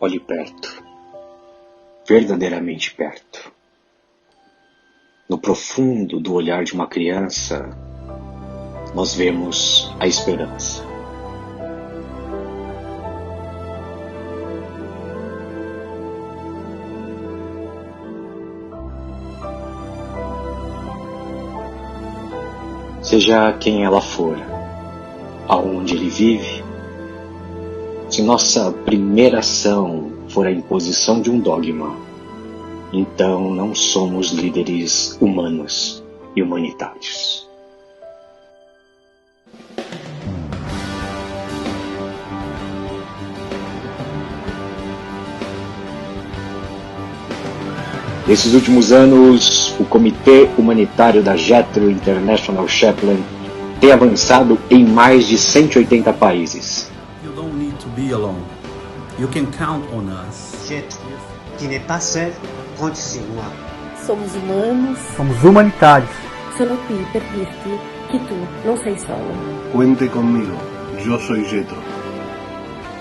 Olhe perto, verdadeiramente perto. No profundo do olhar de uma criança, nós vemos a esperança. Seja quem ela for, aonde ele vive, se nossa primeira ação for a imposição de um dogma, então não somos líderes humanos e humanitários. Nesses últimos anos, o Comitê Humanitário da Jethro International Chaplain tem avançado em mais de 180 países. You don't need to be alone. You can count on us. Jethro, qui n'est pas seul, compte sur moi. Somos humanos. Somos humanitários. Sono qui per dirti che tu non sei solo. Cuente conmigo, yo soy Jethro.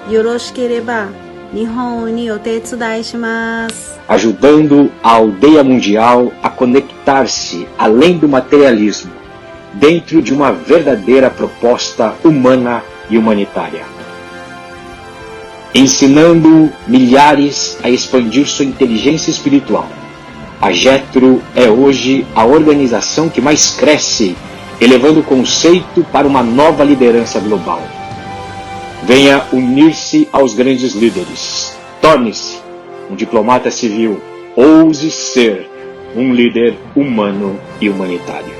Yoroshikereba, Nihon ni otetsudai shimasu. Ajudando a aldeia mundial a conectar-se além do materialismo, dentro de uma verdadeira proposta humana e humanitária. Ensinando milhares a expandir sua inteligência espiritual, a Jethro é hoje a organização que mais cresce, elevando o conceito para uma nova liderança global. Venha unir-se aos grandes líderes. Torne-se um diplomata civil. Ouse ser um líder humano e humanitário.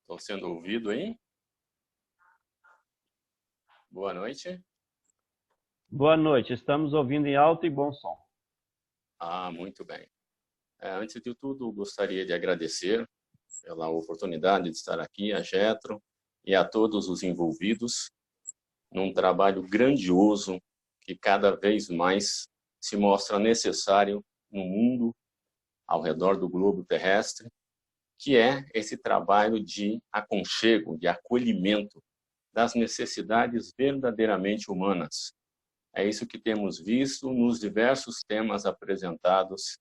Estou sendo ouvido aí? Boa noite. Boa noite, estamos ouvindo em alto e bom som. Muito bem. Antes de tudo, gostaria de agradecer pela oportunidade de estar aqui, a Jethro e a todos os envolvidos num trabalho grandioso que cada vez mais se mostra necessário no mundo, ao redor do globo terrestre, que é esse trabalho de aconchego, de acolhimento das necessidades verdadeiramente humanas. É isso que temos visto nos diversos temas apresentados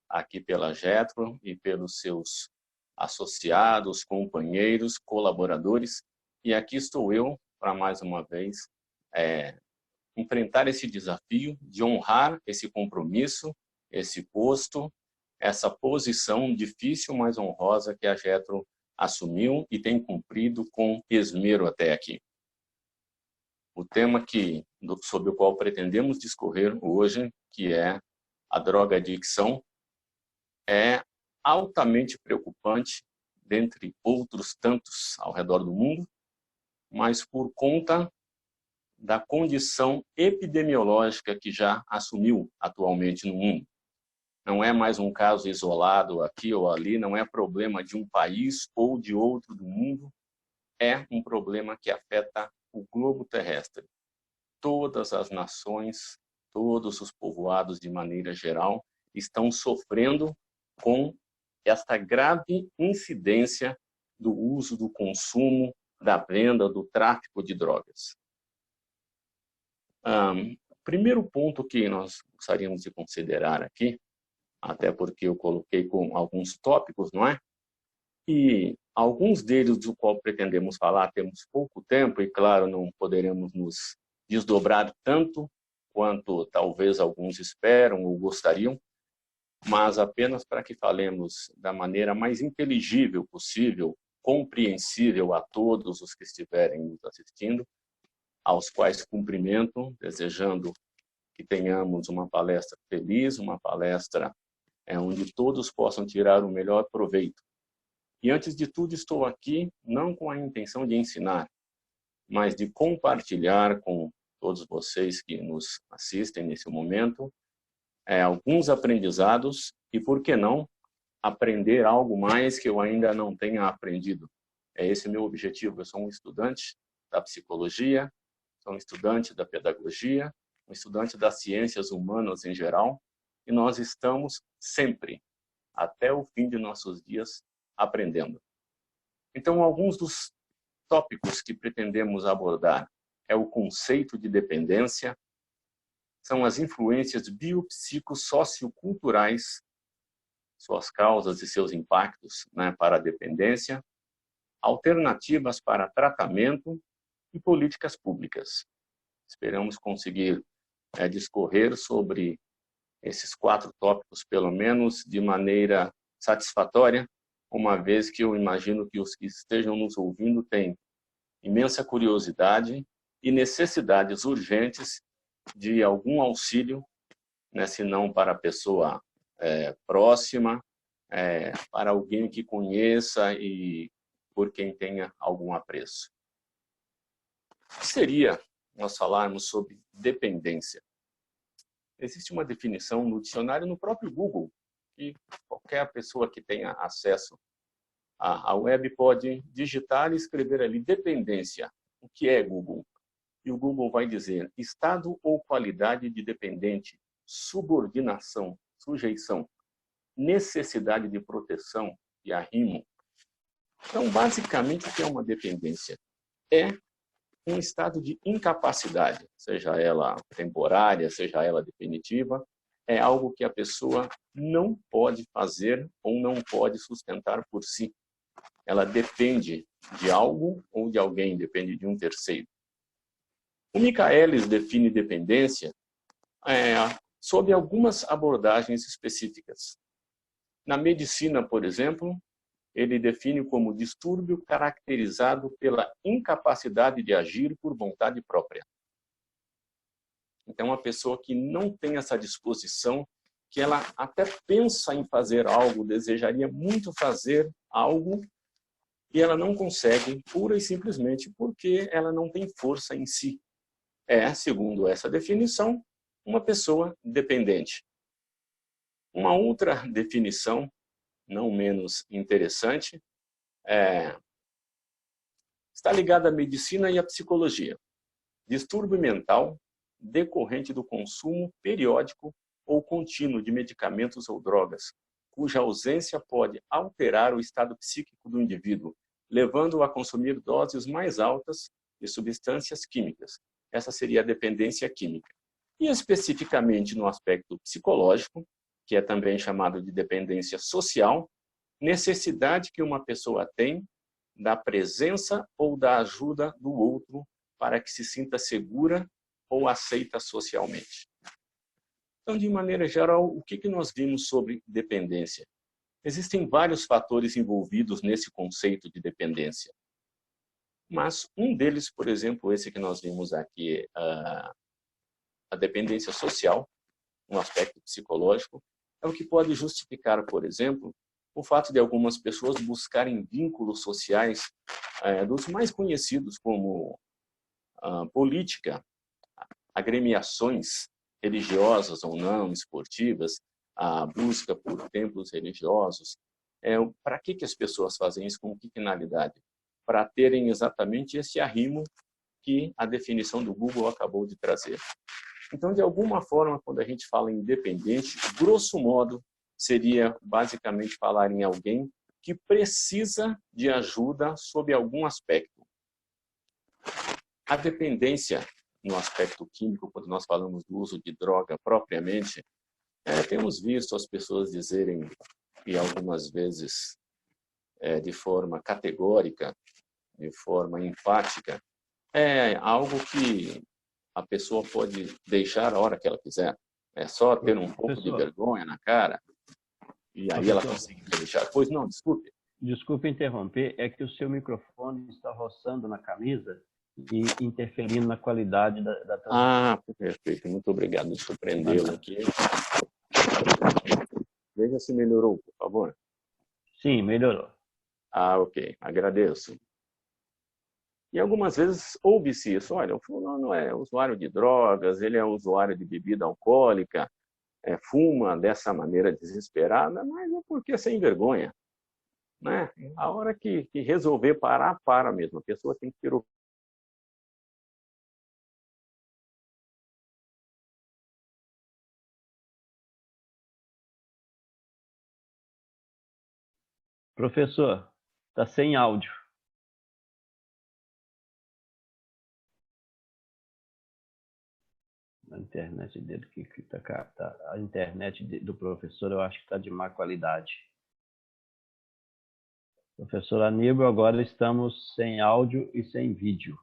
aqui pela Jethro e pelos seus associados, companheiros, colaboradores. E aqui estou eu para, mais uma vez, enfrentar esse desafio de honrar esse compromisso, esse posto, essa posição difícil, mas honrosa que a Jethro assumiu e tem cumprido com esmero até aqui. O tema sobre o qual pretendemos discorrer hoje, que é a droga-adicção, é altamente preocupante, dentre outros tantos ao redor do mundo, mas por conta da condição epidemiológica que já assumiu atualmente no mundo. Não é mais um caso isolado aqui ou ali, não é problema de um país ou de outro do mundo, é um problema que afeta o globo terrestre. Todas as nações, todos os povoados de maneira geral, estão sofrendo com esta grave incidência do uso, do consumo, da venda, do tráfico de drogas. O primeiro ponto que nós gostaríamos de considerar aqui, até porque eu coloquei com alguns tópicos, não é? E alguns deles do qual pretendemos falar temos pouco tempo e, claro, não poderemos nos desdobrar tanto quanto talvez alguns esperam ou gostariam, mas apenas para que falemos da maneira mais inteligível possível, compreensível a todos os que estiverem nos assistindo, aos quais cumprimento, desejando que tenhamos uma palestra feliz, uma palestra onde todos possam tirar o melhor proveito. E antes de tudo, estou aqui não com a intenção de ensinar, mas de compartilhar com todos vocês que nos assistem nesse momento alguns aprendizados e, por que não, aprender algo mais que eu ainda não tenha aprendido. É esse meu objetivo. Eu sou um estudante da psicologia, sou um estudante da pedagogia, um estudante das ciências humanas em geral, e nós estamos sempre, até o fim de nossos dias, aprendendo. Então, alguns dos tópicos que pretendemos abordar é o conceito de dependência, são as influências biopsicossocioculturais, suas causas e seus impactos, para a dependência, alternativas para tratamento e políticas públicas. Esperamos conseguir discorrer sobre esses 4 tópicos, pelo menos de maneira satisfatória, uma vez que eu imagino que os que estejam nos ouvindo têm imensa curiosidade e necessidades urgentes de algum auxílio, se não para a pessoa próxima, para alguém que conheça e por quem tenha algum apreço. O que seria nós falarmos sobre dependência? Existe uma definição no dicionário no próprio Google, que qualquer pessoa que tenha acesso à web pode digitar e escrever ali dependência. O que é Google? E o Google vai dizer estado ou qualidade de dependente, subordinação, sujeição, necessidade de proteção e arrimo. Então, basicamente, o que é uma dependência? É um estado de incapacidade, seja ela temporária, seja ela definitiva, é algo que a pessoa não pode fazer ou não pode sustentar por si. Ela depende de algo ou de alguém, depende de um terceiro. O Michaelis define dependência sob algumas abordagens específicas. Na medicina, por exemplo, ele define como distúrbio caracterizado pela incapacidade de agir por vontade própria. Então, uma pessoa que não tem essa disposição, que ela até pensa em fazer algo, desejaria muito fazer algo, e ela não consegue, pura e simplesmente porque ela não tem força em si. Segundo essa definição, uma pessoa dependente. Uma outra definição, não menos interessante, está ligada à medicina e à psicologia. Distúrbio mental decorrente do consumo periódico ou contínuo de medicamentos ou drogas, cuja ausência pode alterar o estado psíquico do indivíduo, levando-o a consumir doses mais altas de substâncias químicas. Essa seria a dependência química. E especificamente no aspecto psicológico, que é também chamado de dependência social, necessidade que uma pessoa tem da presença ou da ajuda do outro para que se sinta segura ou aceita socialmente. Então, de maneira geral, o que nós vimos sobre dependência? Existem vários fatores envolvidos nesse conceito de dependência. Mas um deles, por exemplo, esse que nós vimos aqui, a dependência social, um aspecto psicológico, é o que pode justificar, por exemplo, o fato de algumas pessoas buscarem vínculos sociais dos mais conhecidos como política, agremiações religiosas ou não, esportivas, a busca por templos religiosos. Para que as pessoas fazem isso? Com que finalidade? Para terem exatamente esse arrimo que a definição do Google acabou de trazer. Então, de alguma forma, quando a gente fala em dependente, grosso modo, seria basicamente falar em alguém que precisa de ajuda sob algum aspecto. A dependência, no aspecto químico, quando nós falamos do uso de droga propriamente, temos visto as pessoas dizerem, e algumas vezes de forma categórica, de forma enfática, algo que a pessoa pode deixar a hora que ela quiser. É só ter um pouco de vergonha na cara E aí ela conseguiu deixar. Pois não, desculpe. Desculpe interromper, é que o seu microfone está roçando na camisa e interferindo na qualidade da transmissão. Ah, perfeito. Muito obrigado de surpreendê-lo aqui. Veja se melhorou, por favor. Sim, melhorou. Ah, ok. Agradeço. E algumas vezes ouve-se isso. Olha, o fulano é usuário de drogas, ele é usuário de bebida alcoólica, fuma dessa maneira desesperada, mas é porque é sem vergonha. Né? A hora que resolver parar, para mesmo. A pessoa tem que ter o... Professor, está sem áudio. A internet dele a internet do professor eu acho que está de má qualidade. Professor Aníbal, agora estamos sem áudio e sem vídeo.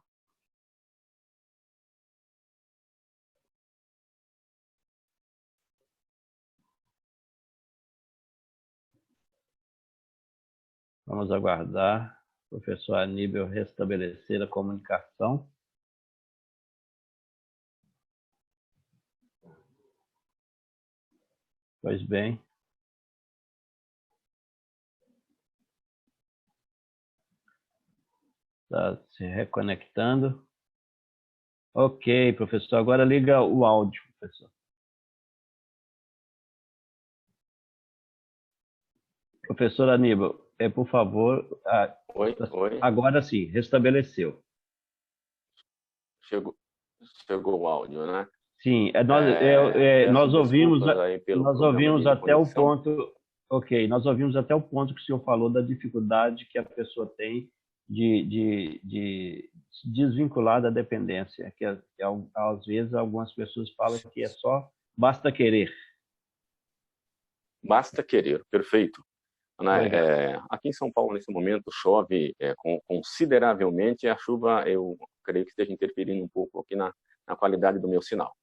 Vamos aguardar o professor Aníbal restabelecer a comunicação. Pois bem. Está se reconectando. Ok, professor. Agora liga o áudio, professor. Professor Aníbal, por favor. Oi. Agora sim, restabeleceu. Chegou o áudio, né? Sim, nós ouvimos até o ponto. Ok, nós ouvimos até o ponto que o senhor falou da dificuldade que a pessoa tem de se desvincular da dependência, que às vezes algumas pessoas falam que basta querer. Basta querer, perfeito. Né? Aqui em São Paulo, nesse momento, chove consideravelmente, e a chuva, eu creio que esteja interferindo um pouco aqui na qualidade do meu sinal.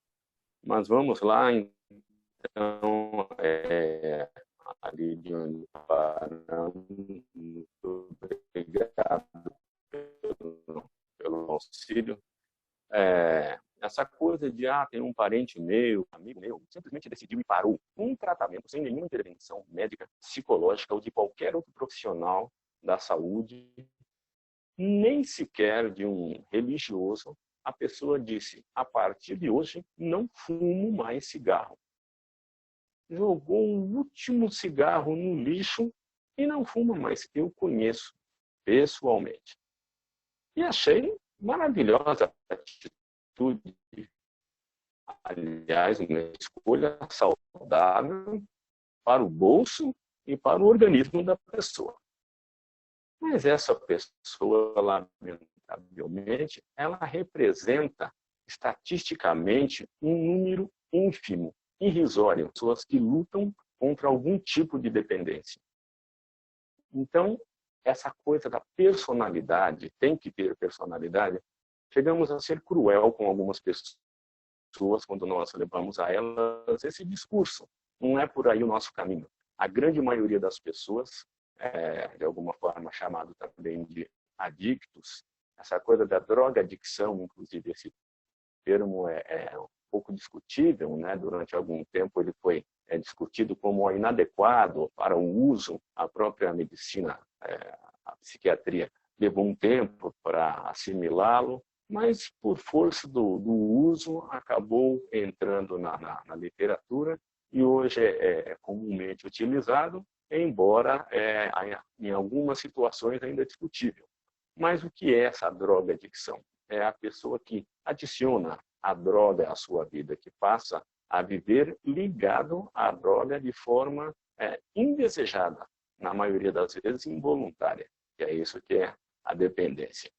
Mas vamos lá, então, ali de onde paramos, muito obrigado pelo auxílio. Essa coisa de, tem um parente meu, amigo meu, simplesmente decidiu e parou um tratamento sem nenhuma intervenção médica, psicológica ou de qualquer outro profissional da saúde, nem sequer de um religioso. A pessoa disse, a partir de hoje, não fumo mais cigarro. Jogou o último cigarro no lixo e não fuma mais. Eu conheço pessoalmente. E achei maravilhosa a atitude. Aliás, uma escolha saudável para o bolso e para o organismo da pessoa. Mas essa pessoa, lamentavelmente, ela representa estatisticamente um número ínfimo, irrisório, pessoas que lutam contra algum tipo de dependência. Então, essa coisa da personalidade, tem que ter personalidade, chegamos a ser cruel com algumas pessoas quando nós levamos a elas esse discurso. Não é por aí o nosso caminho. A grande maioria das pessoas, de alguma forma chamado também de adictos, essa coisa da droga-adicção, inclusive esse termo é um pouco discutível, né? Durante algum tempo ele foi discutido como inadequado para o uso. A própria medicina, a psiquiatria, levou um tempo para assimilá-lo, mas por força do uso acabou entrando na literatura e hoje é comumente utilizado, embora em algumas situações ainda discutível. Mas o que é essa droga-adicção? É a pessoa que adiciona a droga à sua vida, que passa a viver ligado à droga de forma indesejada, na maioria das vezes involuntária, que é isso que é a dependência.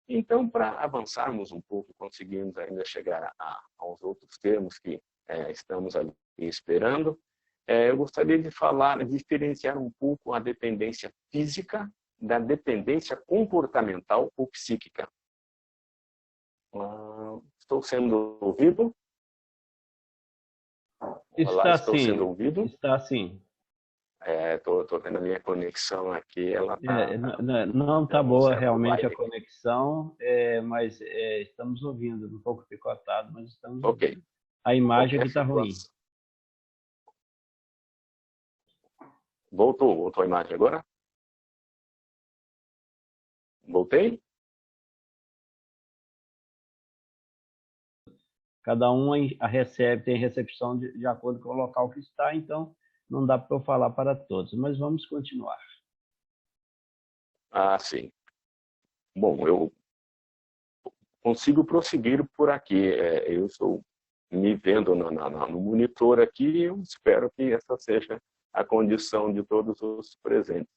Então, para avançarmos um pouco, conseguimos ainda chegar aos outros termos que estamos ali esperando, eu gostaria de diferenciar um pouco a dependência física da dependência comportamental ou psíquica. Estou sendo ouvido? Está Estou sim. sendo ouvido? Está sim. Tô vendo a minha conexão aqui, ela tá... não tá boa realmente a conexão, mas estamos ouvindo, um pouco picotado, mas estamos ouvindo. A imagem aqui está ruim. Voltou a imagem agora? Voltei? Cada um tem recepção de acordo com o local que está, então não dá para eu falar para todos, mas vamos continuar. Ah, sim. Bom, eu consigo prosseguir por aqui. Eu estou me vendo no monitor aqui e eu espero que essa seja a condição de todos os presentes.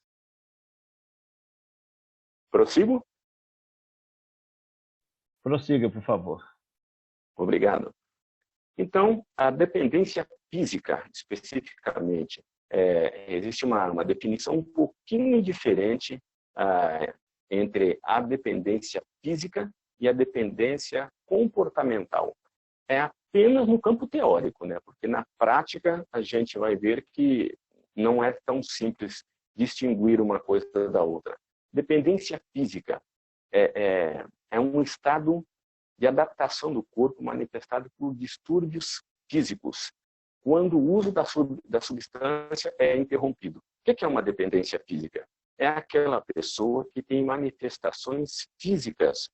Prossigo? Prossiga, por favor. Obrigado. Então, a dependência física, especificamente, existe uma definição um pouquinho diferente entre a dependência física e a dependência comportamental. É apenas no campo teórico, né? Porque na prática a gente vai ver que não é tão simples distinguir uma coisa da outra. Dependência física é um estado de adaptação do corpo manifestado por distúrbios físicos, quando o uso da substância é interrompido. O que é uma dependência física? É aquela pessoa que tem manifestações físicas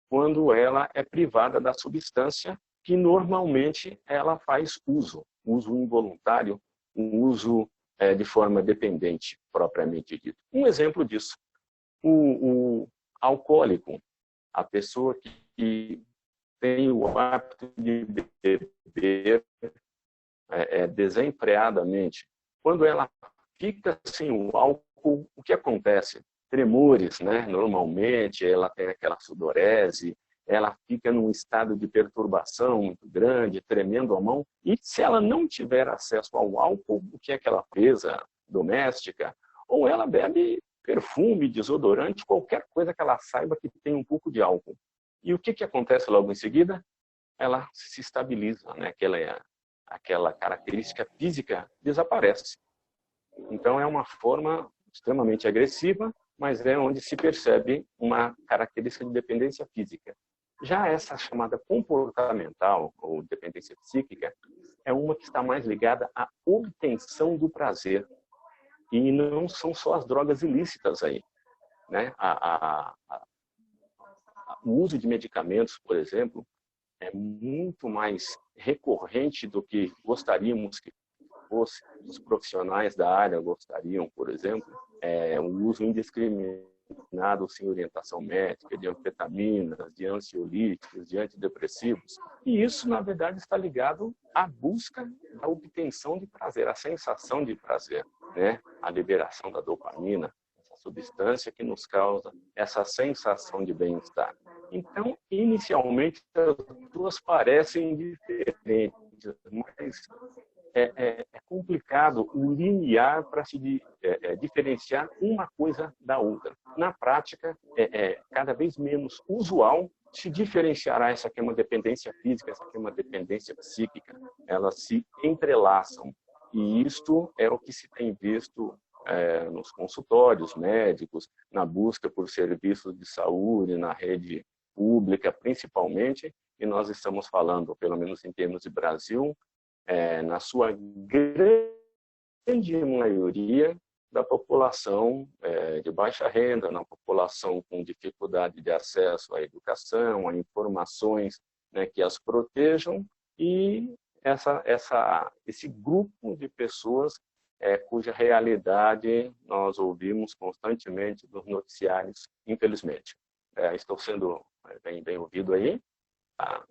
quando ela é privada da substância que normalmente ela faz uso involuntário, um uso de forma dependente, propriamente dito. Um exemplo disso, o alcoólico, a pessoa que tem o hábito de beber desenfreadamente. Quando ela fica sem o álcool, o que acontece? Tremores, né? Normalmente ela tem aquela sudorese, ela fica num estado de perturbação muito grande, tremendo a mão. E se ela não tiver acesso ao álcool, o que é que ela fez? Doméstica, ou ela bebe perfume, desodorante, qualquer coisa que ela saiba que tem um pouco de álcool. E o que acontece logo em seguida? Ela se estabiliza, né? Aquela característica física desaparece. Então é uma forma extremamente agressiva, mas é onde se percebe uma característica de dependência física. Já essa chamada comportamental, ou dependência psíquica, é uma que está mais ligada à obtenção do prazer. E não são só as drogas ilícitas aí, né? O uso de medicamentos, por exemplo, é muito mais recorrente do que gostaríamos que fosse. Os profissionais da área gostariam, por exemplo, o uso indiscriminado sem orientação médica de anfetaminas, de ansiolíticos, de antidepressivos. E isso, na verdade, está ligado à busca da obtenção de prazer, à sensação de prazer, né? A liberação da dopamina, essa substância que nos causa essa sensação de bem-estar. Então, inicialmente, as duas parecem diferentes, mas é complicado linear para se diferenciar uma coisa da outra. Na prática, cada vez menos usual se diferenciará essa aqui é uma dependência física, essa aqui é uma dependência psíquica. Elas se entrelaçam. E isto é o que se tem visto nos consultórios médicos, na busca por serviços de saúde, na rede pública principalmente, e nós estamos falando, pelo menos em termos de Brasil, na sua grande maioria da população de baixa renda, na população com dificuldade de acesso à educação, a informações, né, que as protejam, e esse grupo de pessoas cuja realidade nós ouvimos constantemente nos noticiários, infelizmente. Estou sendo bem ouvido aí. Tá?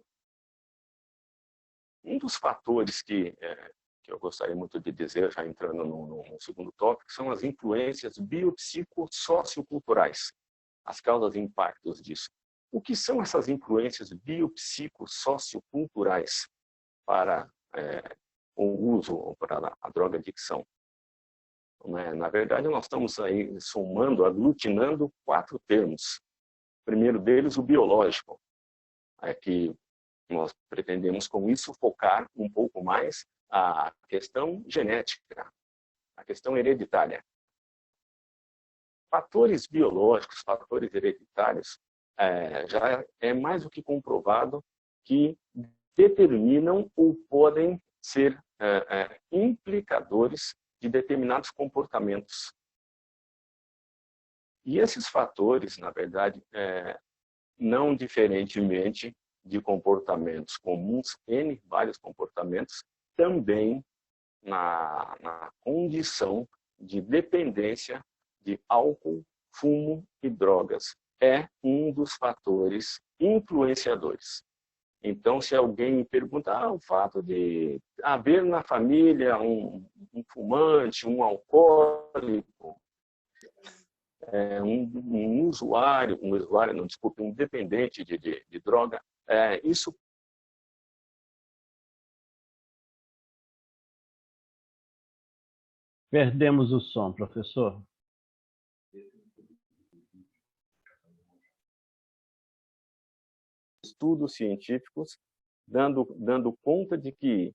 Um dos fatores que eu gostaria muito de dizer, já entrando no segundo tópico, são as influências biopsicossocioculturais, as causas e impactos disso. O que são essas influências biopsicossocioculturais para o uso ou para a droga-adicção? Na verdade, nós estamos aí somando, aglutinando 4 termos. O primeiro deles, o biológico, que nós pretendemos com isso focar um pouco mais a questão genética, a questão hereditária. Fatores biológicos, fatores hereditários, já é mais do que comprovado que determinam ou podem ser implicadores de determinados comportamentos. E esses fatores, na verdade, não diferentemente de comportamentos comuns, vários comportamentos, também na condição de dependência de álcool, fumo e drogas. É um dos fatores influenciadores. Então, se alguém me pergunta, o fato de haver na família um fumante, um alcoólico, um dependente de droga, isso Perdemos o som, professor. Estudos científicos dando conta de que,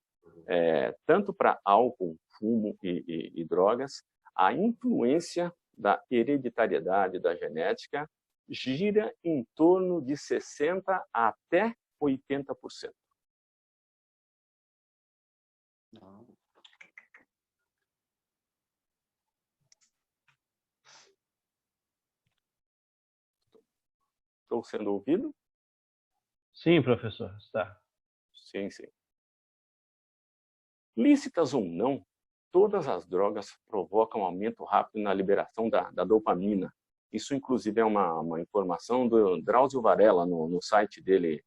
tanto para álcool, fumo e drogas, a influência da hereditariedade, da genética, gira em torno de 60% até 80%. Estou sendo ouvido? Sim, professor, está. Sim, sim. Lícitas ou não, todas as drogas provocam aumento rápido na liberação da dopamina. Isso, inclusive, é uma informação do Drauzio Varela no site dele,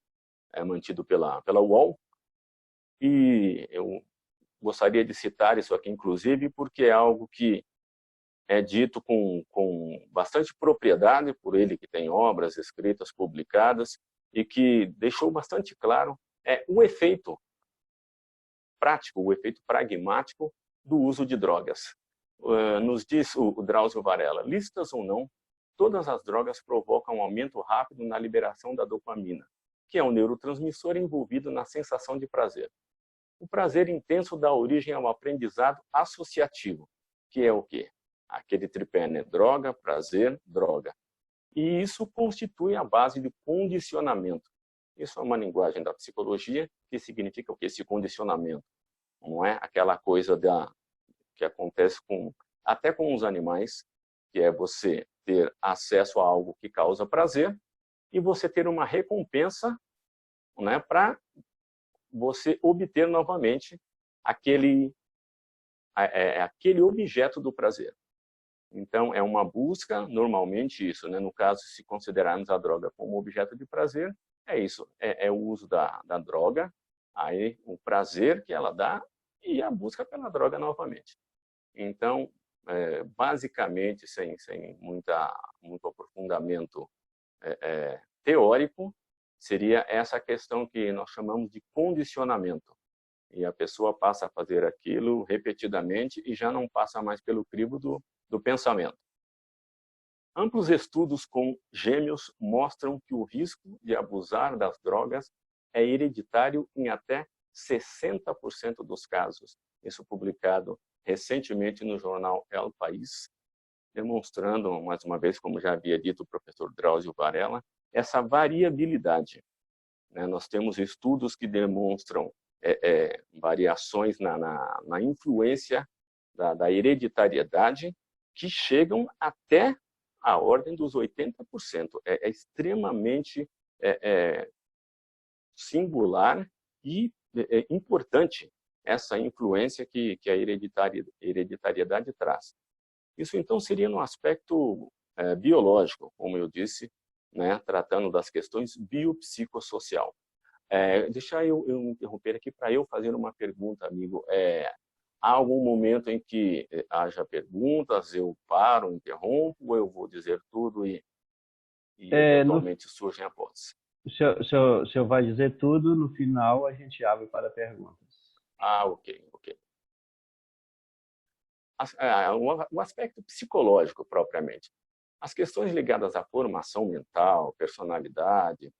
mantido pela UOL. E eu gostaria de citar isso aqui, inclusive, porque é algo que é dito com bastante propriedade por ele, que tem obras escritas, publicadas, e que deixou bastante claro o efeito prático, o efeito pragmático do uso de drogas. Nos diz o Drauzio Varela, lícitas ou não, todas as drogas provocam um aumento rápido na liberação da dopamina, que é um neurotransmissor envolvido na sensação de prazer. O prazer intenso dá origem ao aprendizado associativo, que é o quê? Aquele tripé, né? Droga, prazer, droga. E isso constitui a base de condicionamento. Isso é uma linguagem da psicologia que significa o quê? Esse condicionamento. Não é aquela coisa que acontece até com os animais, que é você ter acesso a algo que causa prazer e você ter uma recompensa, né, para você obter novamente aquele objeto do prazer. Então, é uma busca, normalmente isso, né? No caso, se considerarmos a droga como objeto de prazer, é isso, é o uso da droga, aí o prazer que ela dá e a busca pela droga novamente. Então, basicamente, sem muito aprofundamento teórico, seria essa questão que nós chamamos de condicionamento. E a pessoa passa a fazer aquilo repetidamente e já não passa mais pelo crivo do pensamento. Amplos estudos com gêmeos mostram que o risco de abusar das drogas é hereditário em até 60% dos casos. Isso publicado recentemente no jornal El País, demonstrando, mais uma vez, como já havia dito o professor Drauzio Varela, essa variabilidade. Nós temos estudos que demonstram variações na influência da hereditariedade que chegam até a ordem dos 80%. É extremamente singular e importante essa influência que a hereditariedade traz. Isso, então, seria no aspecto biológico, como eu disse, né, tratando das questões biopsicossocial. Deixa eu interromper aqui para eu fazer uma pergunta, amigo. Há algum momento em que haja perguntas, eu paro, interrompo, ou eu vou dizer tudo e eventualmente surgem após? O senhor vai dizer tudo, no final a gente abre para perguntas. Ok. O aspecto psicológico, propriamente. As questões ligadas à formação mental, personalidade,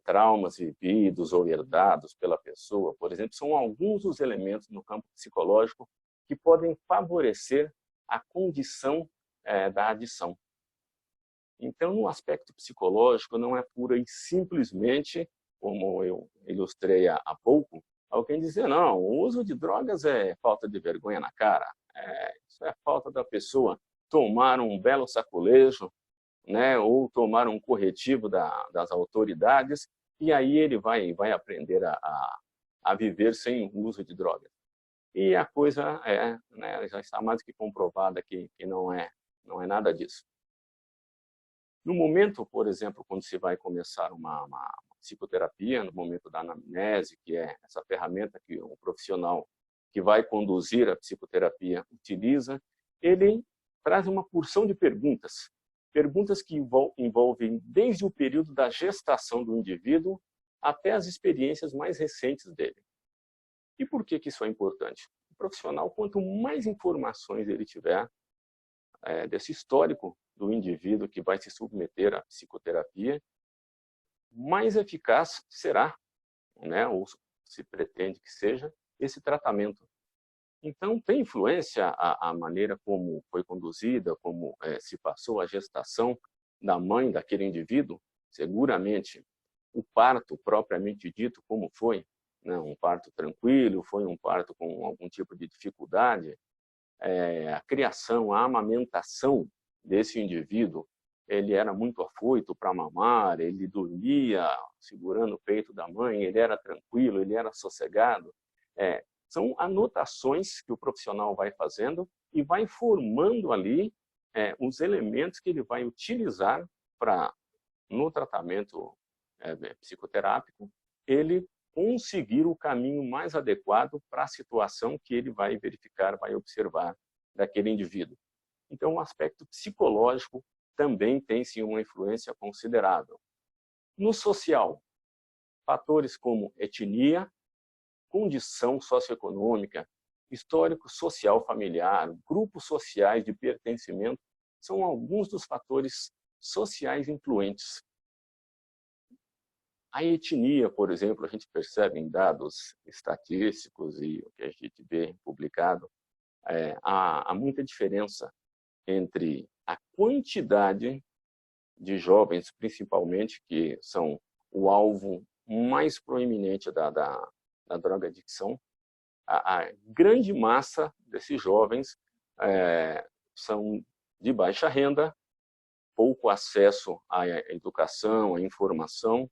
traumas vividos ou herdados pela pessoa, por exemplo, são alguns dos elementos no campo psicológico que podem favorecer a condição da adição. Então, no aspecto psicológico, não é pura e simplesmente, como eu ilustrei há pouco, alguém dizer, não, o uso de drogas é falta de vergonha na cara, isso é falta da pessoa tomar um belo saculejo, né, ou tomar um corretivo das autoridades, e aí ele vai aprender a viver sem o uso de drogas. E a coisa né, já está mais que comprovada que não é nada disso. No momento, por exemplo, quando se vai começar uma psicoterapia, no momento da anamnese, que é essa ferramenta que o profissional que vai conduzir a psicoterapia utiliza, ele traz uma porção de perguntas que envolvem desde o período da gestação do indivíduo até as experiências mais recentes dele. E por que isso é importante? O profissional, quanto mais informações ele tiver desse histórico do indivíduo que vai se submeter à psicoterapia, mais eficaz será, né, ou se pretende que seja, esse tratamento. Então, tem influência a maneira como foi conduzida, como se passou a gestação da mãe daquele indivíduo? Seguramente, o parto propriamente dito, como foi, né, um parto tranquilo, foi um parto com algum tipo de dificuldade, a criação, a amamentação desse indivíduo, ele era muito afoito para mamar, ele dormia segurando o peito da mãe, ele era tranquilo, ele era sossegado. São anotações que o profissional vai fazendo e vai formando ali os elementos que ele vai utilizar para, no tratamento psicoterápico, ele conseguir o caminho mais adequado para a situação que ele vai verificar, vai observar daquele indivíduo. Então, o aspecto psicológico também tem, sim, uma influência considerável. No social, fatores como etnia, condição socioeconômica, histórico social familiar, grupos sociais de pertencimento, são alguns dos fatores sociais influentes. A etnia, por exemplo, a gente percebe em dados estatísticos e o que a gente vê publicado, há muita diferença entre a quantidade de jovens, principalmente, que são o alvo mais proeminente da drogadicção. A grande massa desses jovens são de baixa renda, pouco acesso à educação, à informação.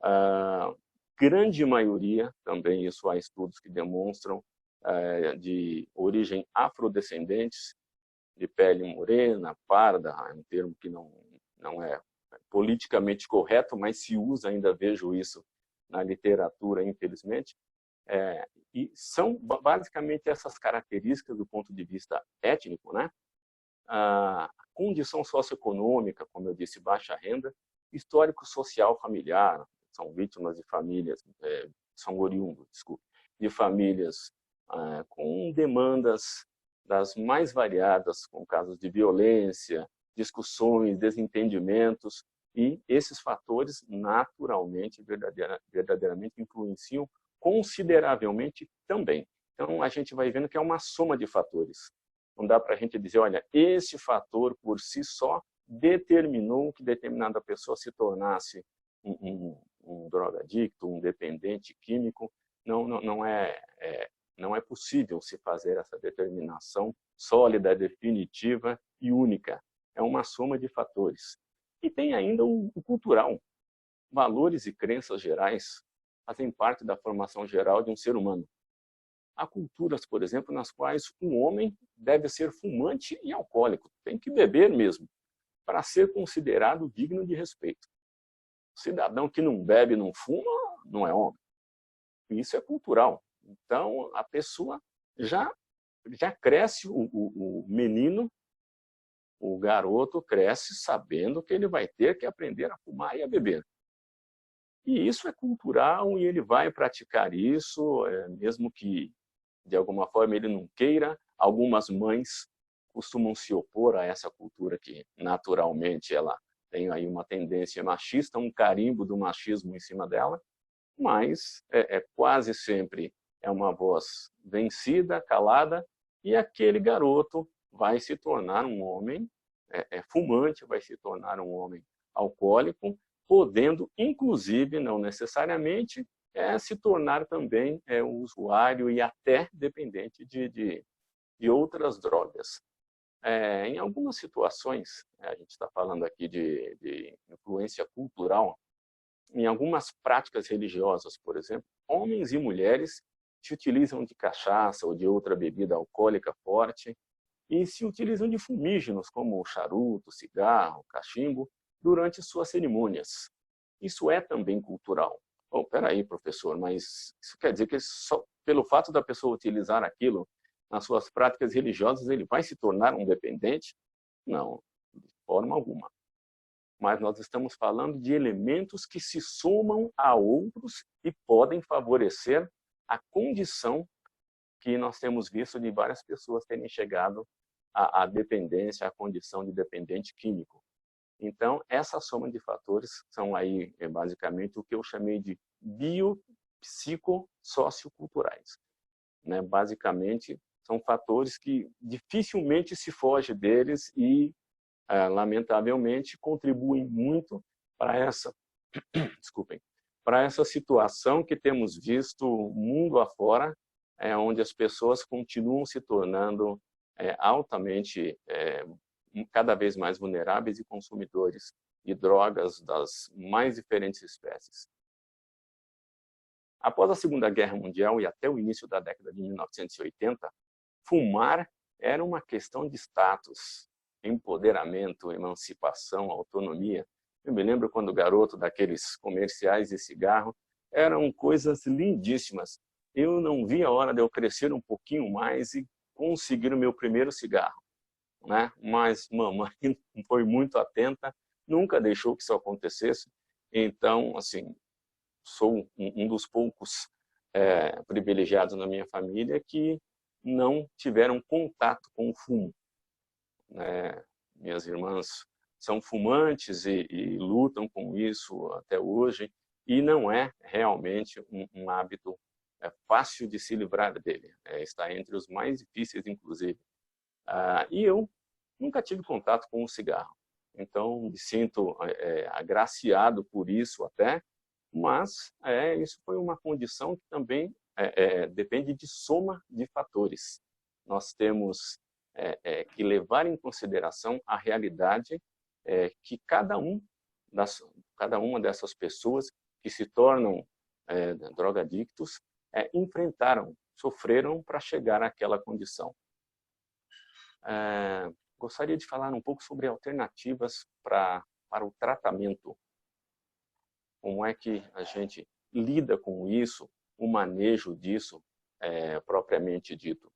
A grande maioria, também isso há estudos que demonstram, de origem afrodescendentes, de pele morena, parda, é um termo que não é politicamente correto, mas se usa, ainda vejo isso na literatura, infelizmente. E são basicamente essas características do ponto de vista étnico, né? A condição socioeconômica, como eu disse, baixa renda, histórico social familiar, são vítimas de famílias, são oriundos, desculpe, de famílias com demandas das mais variadas, com casos de violência, discussões, desentendimentos, e esses fatores naturalmente, verdadeiramente influenciam consideravelmente também. Então, a gente vai vendo que é uma soma de fatores. Não dá para a gente dizer, olha, esse fator por si só determinou que determinada pessoa se tornasse um drogadicto, um dependente químico. Não é possível se fazer essa determinação sólida, definitiva e única. É uma soma de fatores. E tem ainda o cultural. Valores e crenças gerais fazem parte da formação geral de um ser humano. Há culturas, por exemplo, nas quais um homem deve ser fumante e alcoólico, tem que beber mesmo, para ser considerado digno de respeito. O cidadão que não bebe, não fuma, não é homem. Isso é cultural. Então, a pessoa já cresce, o menino, o garoto cresce sabendo que ele vai ter que aprender a fumar e a beber. E isso é cultural e ele vai praticar isso, mesmo que de alguma forma ele não queira. Algumas mães costumam se opor a essa cultura que naturalmente ela tem aí uma tendência machista, um carimbo do machismo em cima dela, mas quase sempre é uma voz vencida, calada, e aquele garoto vai se tornar um homem fumante, vai se tornar um homem alcoólico, podendo, inclusive, não necessariamente, se tornar também um usuário e até dependente de outras drogas. Em algumas situações, a gente está falando aqui de influência cultural, em algumas práticas religiosas, por exemplo, homens e mulheres se utilizam de cachaça ou de outra bebida alcoólica forte e se utilizam de fumígenos, como charuto, cigarro, cachimbo, durante suas cerimônias. Isso é também cultural. Oh, peraí, professor, mas isso quer dizer que só pelo fato da pessoa utilizar aquilo nas suas práticas religiosas, ele vai se tornar um dependente? Não, de forma alguma. Mas nós estamos falando de elementos que se somam a outros e podem favorecer a condição que nós temos visto de várias pessoas terem chegado à dependência, à condição de dependente químico. Então, essa soma de fatores são aí, basicamente, o que eu chamei de biopsicossocioculturais. Né? Basicamente, são fatores que dificilmente se foge deles e, lamentavelmente, contribuem muito para essa, desculpem, para essa situação que temos visto mundo afora, onde as pessoas continuam se tornando altamente, cada vez mais vulneráveis e consumidores de drogas das mais diferentes espécies. Após a Segunda Guerra Mundial e até o início da década de 1980, fumar era uma questão de status, empoderamento, emancipação, autonomia. Eu me lembro quando garoto daqueles comerciais de cigarro, eram coisas lindíssimas. Eu não vi a hora de eu crescer um pouquinho mais e conseguir o meu primeiro cigarro, né? Mas mamãe foi muito atenta, nunca deixou que isso acontecesse. Então, assim, sou um dos poucos privilegiados na minha família que não tiveram contato com o fumo. Minhas irmãs são fumantes e lutam com isso até hoje, e não é realmente um hábito fácil de se livrar dele. Está entre os mais difíceis, inclusive. E eu nunca tive contato com o cigarro. Então, me sinto agraciado por isso até, mas isso foi uma condição que também depende de soma de fatores. Nós temos que levar em consideração a realidade que cada uma dessas pessoas que se tornam drogadictos enfrentaram, sofreram para chegar àquela condição. Gostaria de falar um pouco sobre alternativas para o tratamento. Como é que a gente lida com isso, o manejo disso, propriamente dito.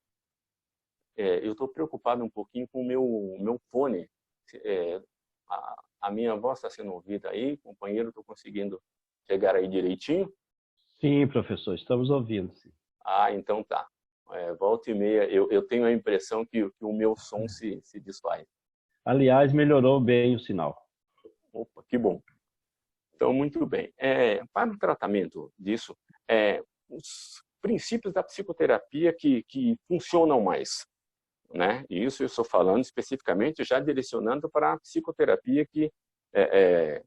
Eu estou preocupado um pouquinho com o meu fone. A minha voz está sendo ouvida aí, companheiro, estou conseguindo chegar aí direitinho? Sim, professor, estamos ouvindo. Sim. Então tá. Volta e meia, eu tenho a impressão que o meu som se desfaz. Aliás, melhorou bem o sinal. Opa, que bom. Então, muito bem. Para o tratamento disso, os princípios da psicoterapia que funcionam mais, né? E isso eu estou falando especificamente já direcionando para a psicoterapia que é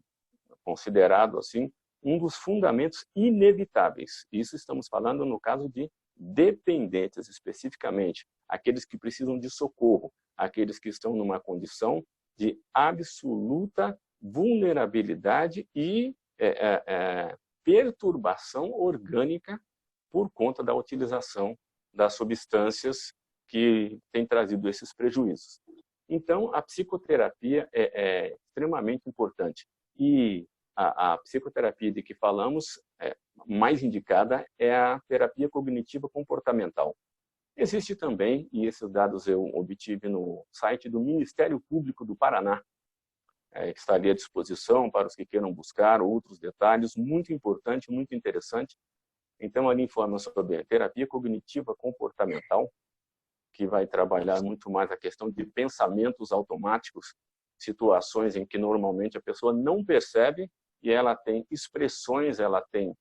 considerado assim um dos fundamentos inevitáveis. Isso estamos falando no caso de dependentes, especificamente aqueles que precisam de socorro, aqueles que estão numa condição de absoluta vulnerabilidade e perturbação orgânica por conta da utilização das substâncias que têm trazido esses prejuízos. Então, a psicoterapia é extremamente importante. E a psicoterapia de que falamos, mais indicada, é a terapia cognitiva comportamental. Existe também, e esses dados eu obtive no site do Ministério Público do Paraná, que estaria à disposição para os que queiram buscar outros detalhes, muito importante, muito interessante. Então, ali informa sobre a terapia cognitiva comportamental, que vai trabalhar muito mais a questão de pensamentos automáticos, situações em que normalmente a pessoa não percebe e ela tem expressões, ela tem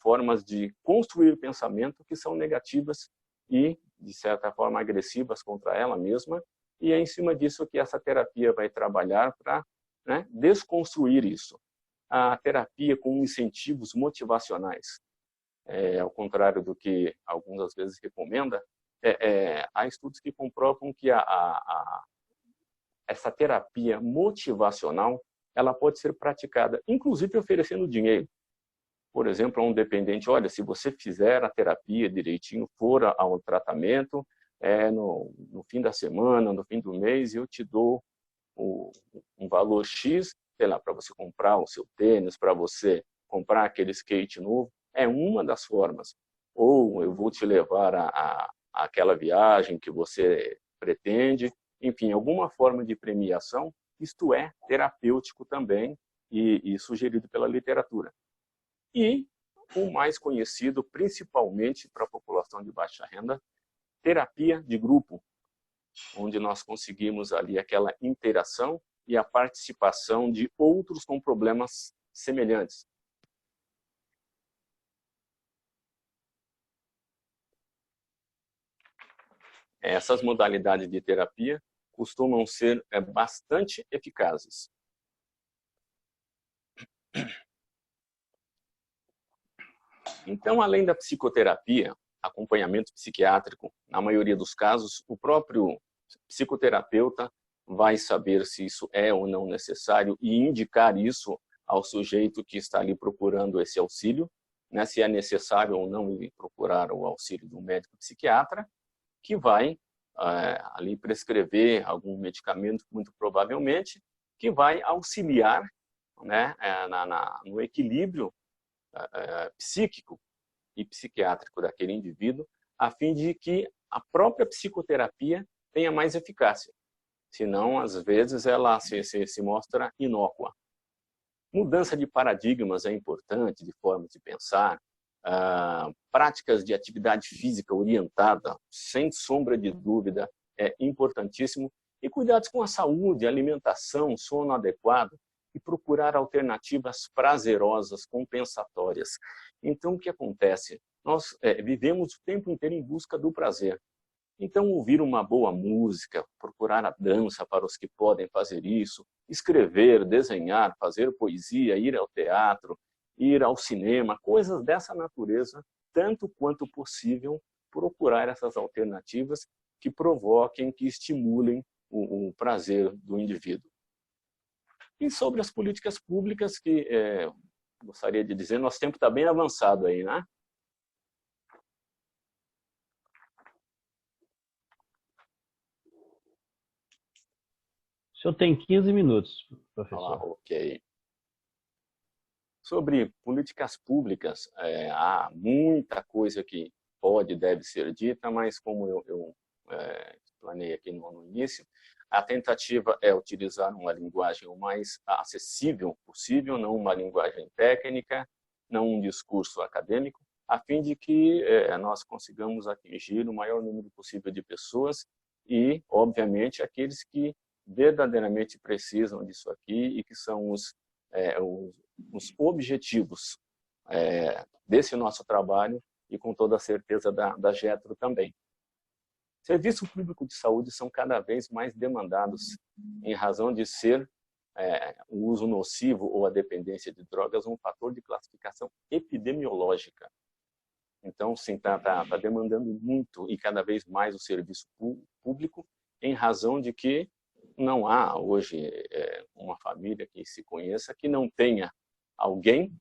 formas de construir pensamento que são negativas e, de certa forma, agressivas contra ela mesma e é em cima disso que essa terapia vai trabalhar para, né, desconstruir isso. A terapia com incentivos motivacionais, ao contrário do que alguns às vezes recomenda, há estudos que comprovam que essa terapia motivacional ela pode ser praticada, inclusive oferecendo dinheiro. Por exemplo, a um dependente, olha, se você fizer a terapia direitinho, for ao tratamento, no fim da semana, no fim do mês, eu te dou um valor X, sei lá, para você comprar o seu tênis, para você comprar aquele skate novo. É uma das formas. Ou eu vou te levar àquela viagem que você pretende. Enfim, alguma forma de premiação, isto é terapêutico também e sugerido pela literatura. E o mais conhecido, principalmente para a população de baixa renda, terapia de grupo, onde nós conseguimos ali aquela interação e a participação de outros com problemas semelhantes. Essas modalidades de terapia costumam ser bastante eficazes. Então, além da psicoterapia, acompanhamento psiquiátrico, na maioria dos casos, o próprio psicoterapeuta vai saber se isso é ou não necessário e indicar isso ao sujeito que está ali procurando esse auxílio, né, se é necessário ou não ele procurar o auxílio do médico psiquiatra, que vai ali prescrever algum medicamento, muito provavelmente, que vai auxiliar, né, no equilíbrio psíquico e psiquiátrico daquele indivíduo, a fim de que a própria psicoterapia tenha mais eficácia. Senão, às vezes, ela se mostra inócua. Mudança de paradigmas é importante, de forma de pensar. Práticas de atividade física orientada, sem sombra de dúvida, é importantíssimo. E cuidados com a saúde, alimentação, sono adequado e procurar alternativas prazerosas, compensatórias. Então, o que acontece? Nós vivemos o tempo inteiro em busca do prazer. Então, ouvir uma boa música, procurar a dança para os que podem fazer isso, escrever, desenhar, fazer poesia, ir ao teatro, ir ao cinema, coisas dessa natureza, tanto quanto possível, procurar essas alternativas que provoquem, que estimulem o prazer do indivíduo. E sobre as políticas públicas, que gostaria de dizer, nosso tempo está bem avançado aí, né? O senhor tem 15 minutos, professor. Ok. Sobre políticas públicas, há muita coisa que pode e deve ser dita, mas como eu explanei aqui no início, a tentativa é utilizar uma linguagem o mais acessível possível, não uma linguagem técnica, não um discurso acadêmico, a fim de que nós consigamos atingir o maior número possível de pessoas e, obviamente, aqueles que verdadeiramente precisam disso aqui e que são os objetivos desse nosso trabalho e, com toda a certeza, da Getro também. Serviços públicos de saúde são cada vez mais demandados em razão de ser o uso nocivo ou a dependência de drogas um fator de classificação epidemiológica. Então, sim, está demandando muito e cada vez mais o serviço público em razão de que não há hoje uma família que se conheça que não tenha alguém,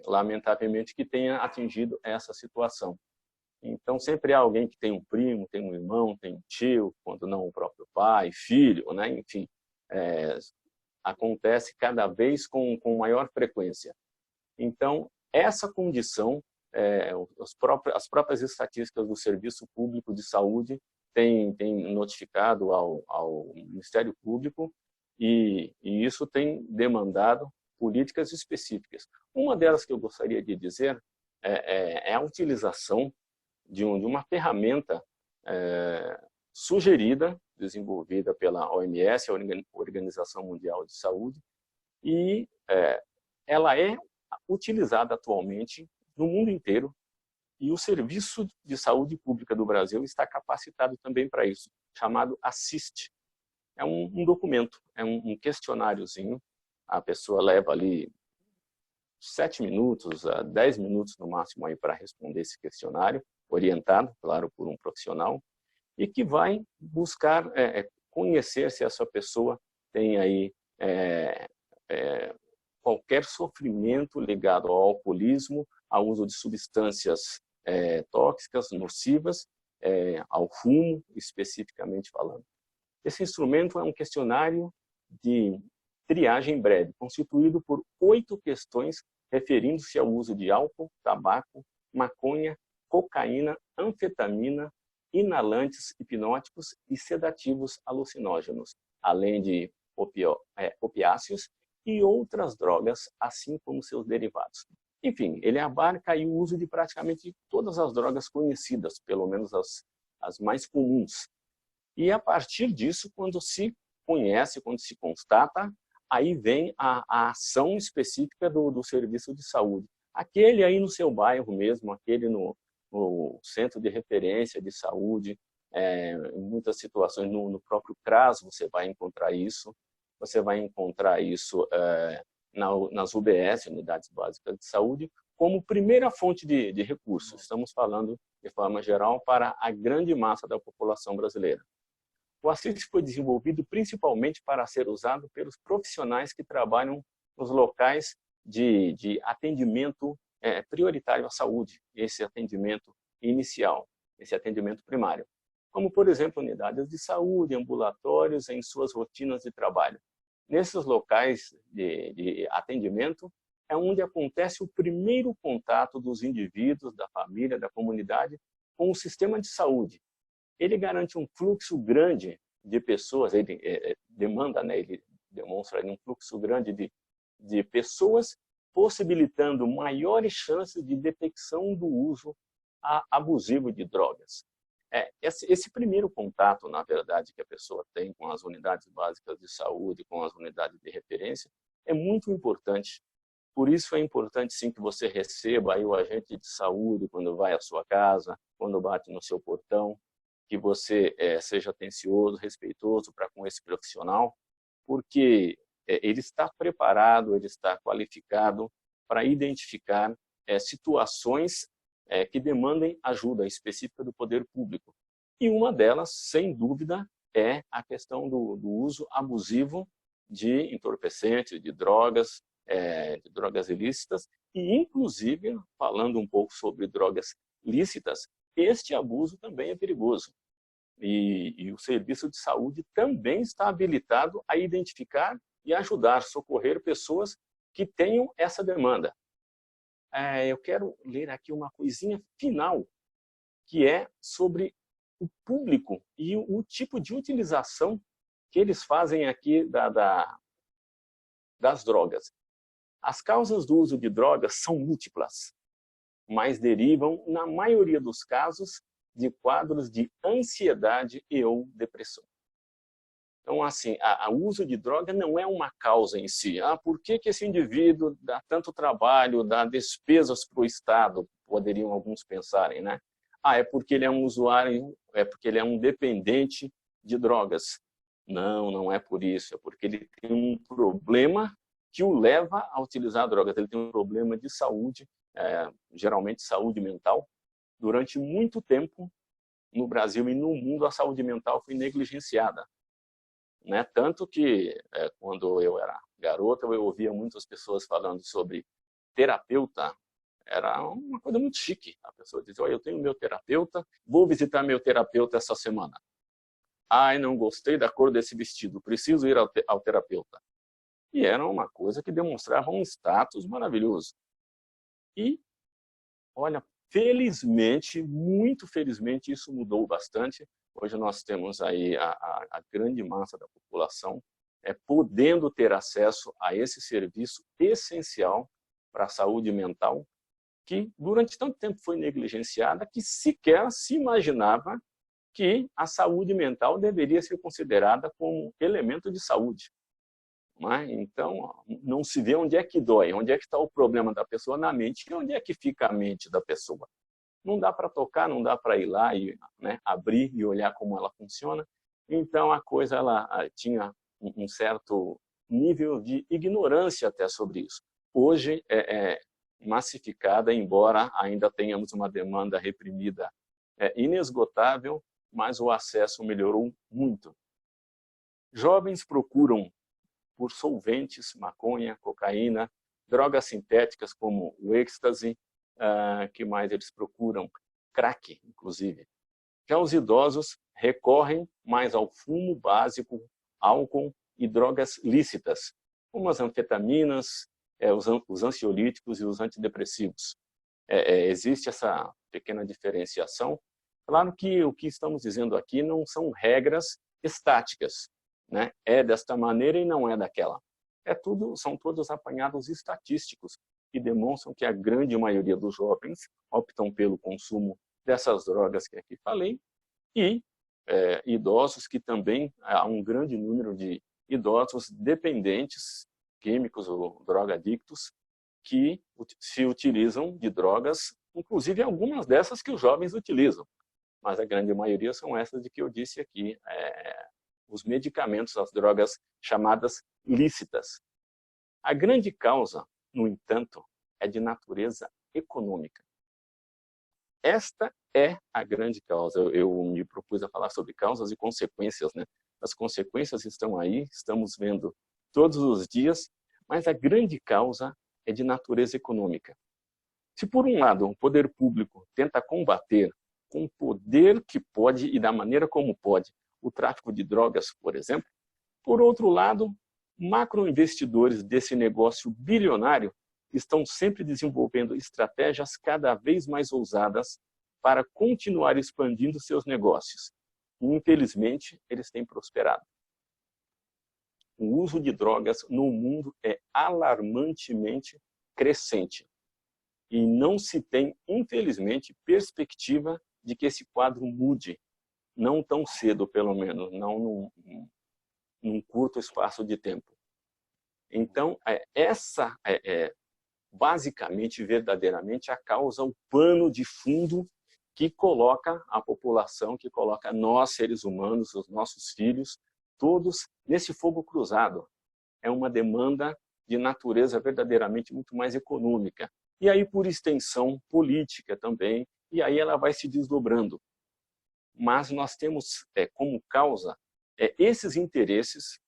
lamentavelmente, que tenha atingido essa situação. Então, sempre há alguém que tem um primo, tem um irmão, tem um tio, quando não o próprio pai, filho, né? Enfim, acontece cada vez com maior frequência. Então, essa condição, as próprias estatísticas do Serviço Público de Saúde têm notificado ao Ministério Público e isso tem demandado políticas específicas. Uma delas que eu gostaria de dizer é a utilização de uma ferramenta sugerida, desenvolvida pela OMS, a Organização Mundial de Saúde, e ela é utilizada atualmente no mundo inteiro, e o Serviço de Saúde Pública do Brasil está capacitado também para isso. chamado Assist. É um documento, é um questionáriozinho. A pessoa leva ali 7 minutos a 10 minutos no máximo aí para responder esse questionário, orientado, claro, por um profissional, e que vai buscar conhecer se essa pessoa tem aí qualquer sofrimento ligado ao alcoolismo, ao uso de substâncias tóxicas, nocivas, ao fumo, especificamente falando. Esse instrumento é um questionário de triagem breve, constituído por 8 questões referindo-se ao uso de álcool, tabaco, maconha, cocaína, anfetamina, inalantes hipnóticos e sedativos alucinógenos, além de opiáceos e outras drogas, assim como seus derivados. Enfim, ele abarca aí o uso de praticamente todas as drogas conhecidas, pelo menos as mais comuns. E a partir disso, quando se conhece, quando se constata, aí vem a ação específica do serviço de saúde. Aquele aí no seu bairro mesmo, aquele no centro de referência de saúde, em muitas situações no próprio CRAS você vai encontrar isso. Você vai encontrar isso nas UBS, Unidades Básicas de Saúde, como primeira fonte de recursos. Estamos falando, de forma geral, para a grande massa da população brasileira. O Assist foi desenvolvido principalmente para ser usado pelos profissionais que trabalham nos locais de atendimento prioritário à saúde, esse atendimento inicial, esse atendimento primário. Como, por exemplo, unidades de saúde, ambulatórios, em suas rotinas de trabalho. Nesses locais de atendimento é onde acontece o primeiro contato dos indivíduos, da família, da comunidade com o sistema de saúde. Ele garante um fluxo grande de pessoas, ele demanda, né, ele demonstra um fluxo grande de pessoas, possibilitando maiores chances de detecção do uso abusivo de drogas. Esse primeiro contato, na verdade, que a pessoa tem com as unidades básicas de saúde, com as unidades de referência, é muito importante. Por isso é importante, sim, que você receba aí o agente de saúde quando vai à sua casa, quando bate no seu portão, que você seja atencioso, respeitoso para com esse profissional, porque ele está preparado, ele está qualificado para identificar situações que demandem ajuda específica do poder público. E uma delas, sem dúvida, é a questão do uso abusivo de entorpecentes, de drogas ilícitas, e inclusive, falando um pouco sobre drogas lícitas, este abuso também é perigoso. E o serviço de saúde também está habilitado a identificar e ajudar, socorrer pessoas que tenham essa demanda. Eu quero ler aqui uma coisinha final, que é sobre o público e o tipo de utilização que eles fazem aqui das drogas. As causas do uso de drogas são múltiplas, mas derivam, na maioria dos casos, de quadros de ansiedade e ou depressão. Então, assim, o uso de droga não é uma causa em si. Por que esse indivíduo dá tanto trabalho, dá despesas para o Estado? Poderiam alguns pensarem, né? É porque ele é um usuário, é porque ele é um dependente de drogas. Não, não é por isso. É porque ele tem um problema que o leva a utilizar drogas. Ele tem um problema de saúde, geralmente saúde mental. Durante muito tempo, no Brasil e no mundo, a saúde mental foi negligenciada. Né? Tanto que, quando eu era garota, eu ouvia muitas pessoas falando sobre terapeuta. Era uma coisa muito chique. A pessoa dizia, eu tenho meu terapeuta, vou visitar meu terapeuta essa semana. Não gostei da cor desse vestido, preciso ir ao terapeuta. E era uma coisa que demonstrava um status maravilhoso. E, olha, felizmente, muito felizmente, isso mudou bastante. Hoje nós temos aí a grande massa da população podendo ter acesso a esse serviço essencial para a saúde mental, que durante tanto tempo foi negligenciada que sequer se imaginava que a saúde mental deveria ser considerada como elemento de saúde. Então, não se vê onde é que dói, onde é que está o problema da pessoa na mente e onde é que fica a mente da pessoa. Não dá para tocar, não dá para ir lá e abrir e olhar como ela funciona. Então a coisa ela tinha um certo nível de ignorância até sobre isso. Hoje é massificada, embora ainda tenhamos uma demanda reprimida inesgotável, mas o acesso melhorou muito. Jovens procuram por solventes, maconha, cocaína, drogas sintéticas como o êxtase, que mais eles procuram? Crack, inclusive. Já os idosos recorrem mais ao fumo básico, álcool e drogas lícitas, como as anfetaminas, os ansiolíticos e os antidepressivos. Existe essa pequena diferenciação. Claro que o que estamos dizendo aqui não são regras estáticas, né? É desta maneira e não é daquela. São todos apanhados estatísticos que demonstram que a grande maioria dos jovens optam pelo consumo dessas drogas que aqui falei, e idosos que também há um grande número de idosos dependentes, químicos ou drogadictos, que se utilizam de drogas, inclusive algumas dessas que os jovens utilizam, mas a grande maioria são essas de que eu disse aqui, os medicamentos, as drogas chamadas lícitas. A grande causa, no entanto, é de natureza econômica. Esta é a grande causa. Eu me propus a falar sobre causas e consequências, né? As consequências estão aí, estamos vendo todos os dias, mas a grande causa é de natureza econômica. Se, por um lado, o poder público tenta combater com o poder que pode e da maneira como pode o tráfico de drogas, por exemplo, por outro lado, macroinvestidores desse negócio bilionário estão sempre desenvolvendo estratégias cada vez mais ousadas para continuar expandindo seus negócios. E, infelizmente, eles têm prosperado. O uso de drogas no mundo é alarmantemente crescente. E não se tem, infelizmente, perspectiva de que esse quadro mude. Não tão cedo, pelo menos, não num curto espaço de tempo. Então, essa basicamente, verdadeiramente, a causa, o pano de fundo que coloca a população, que coloca nós, seres humanos, os nossos filhos, todos nesse fogo cruzado. É uma demanda de natureza verdadeiramente muito mais econômica. E aí, por extensão, política também, e aí ela vai se desdobrando. Mas nós temos como causa esses interesses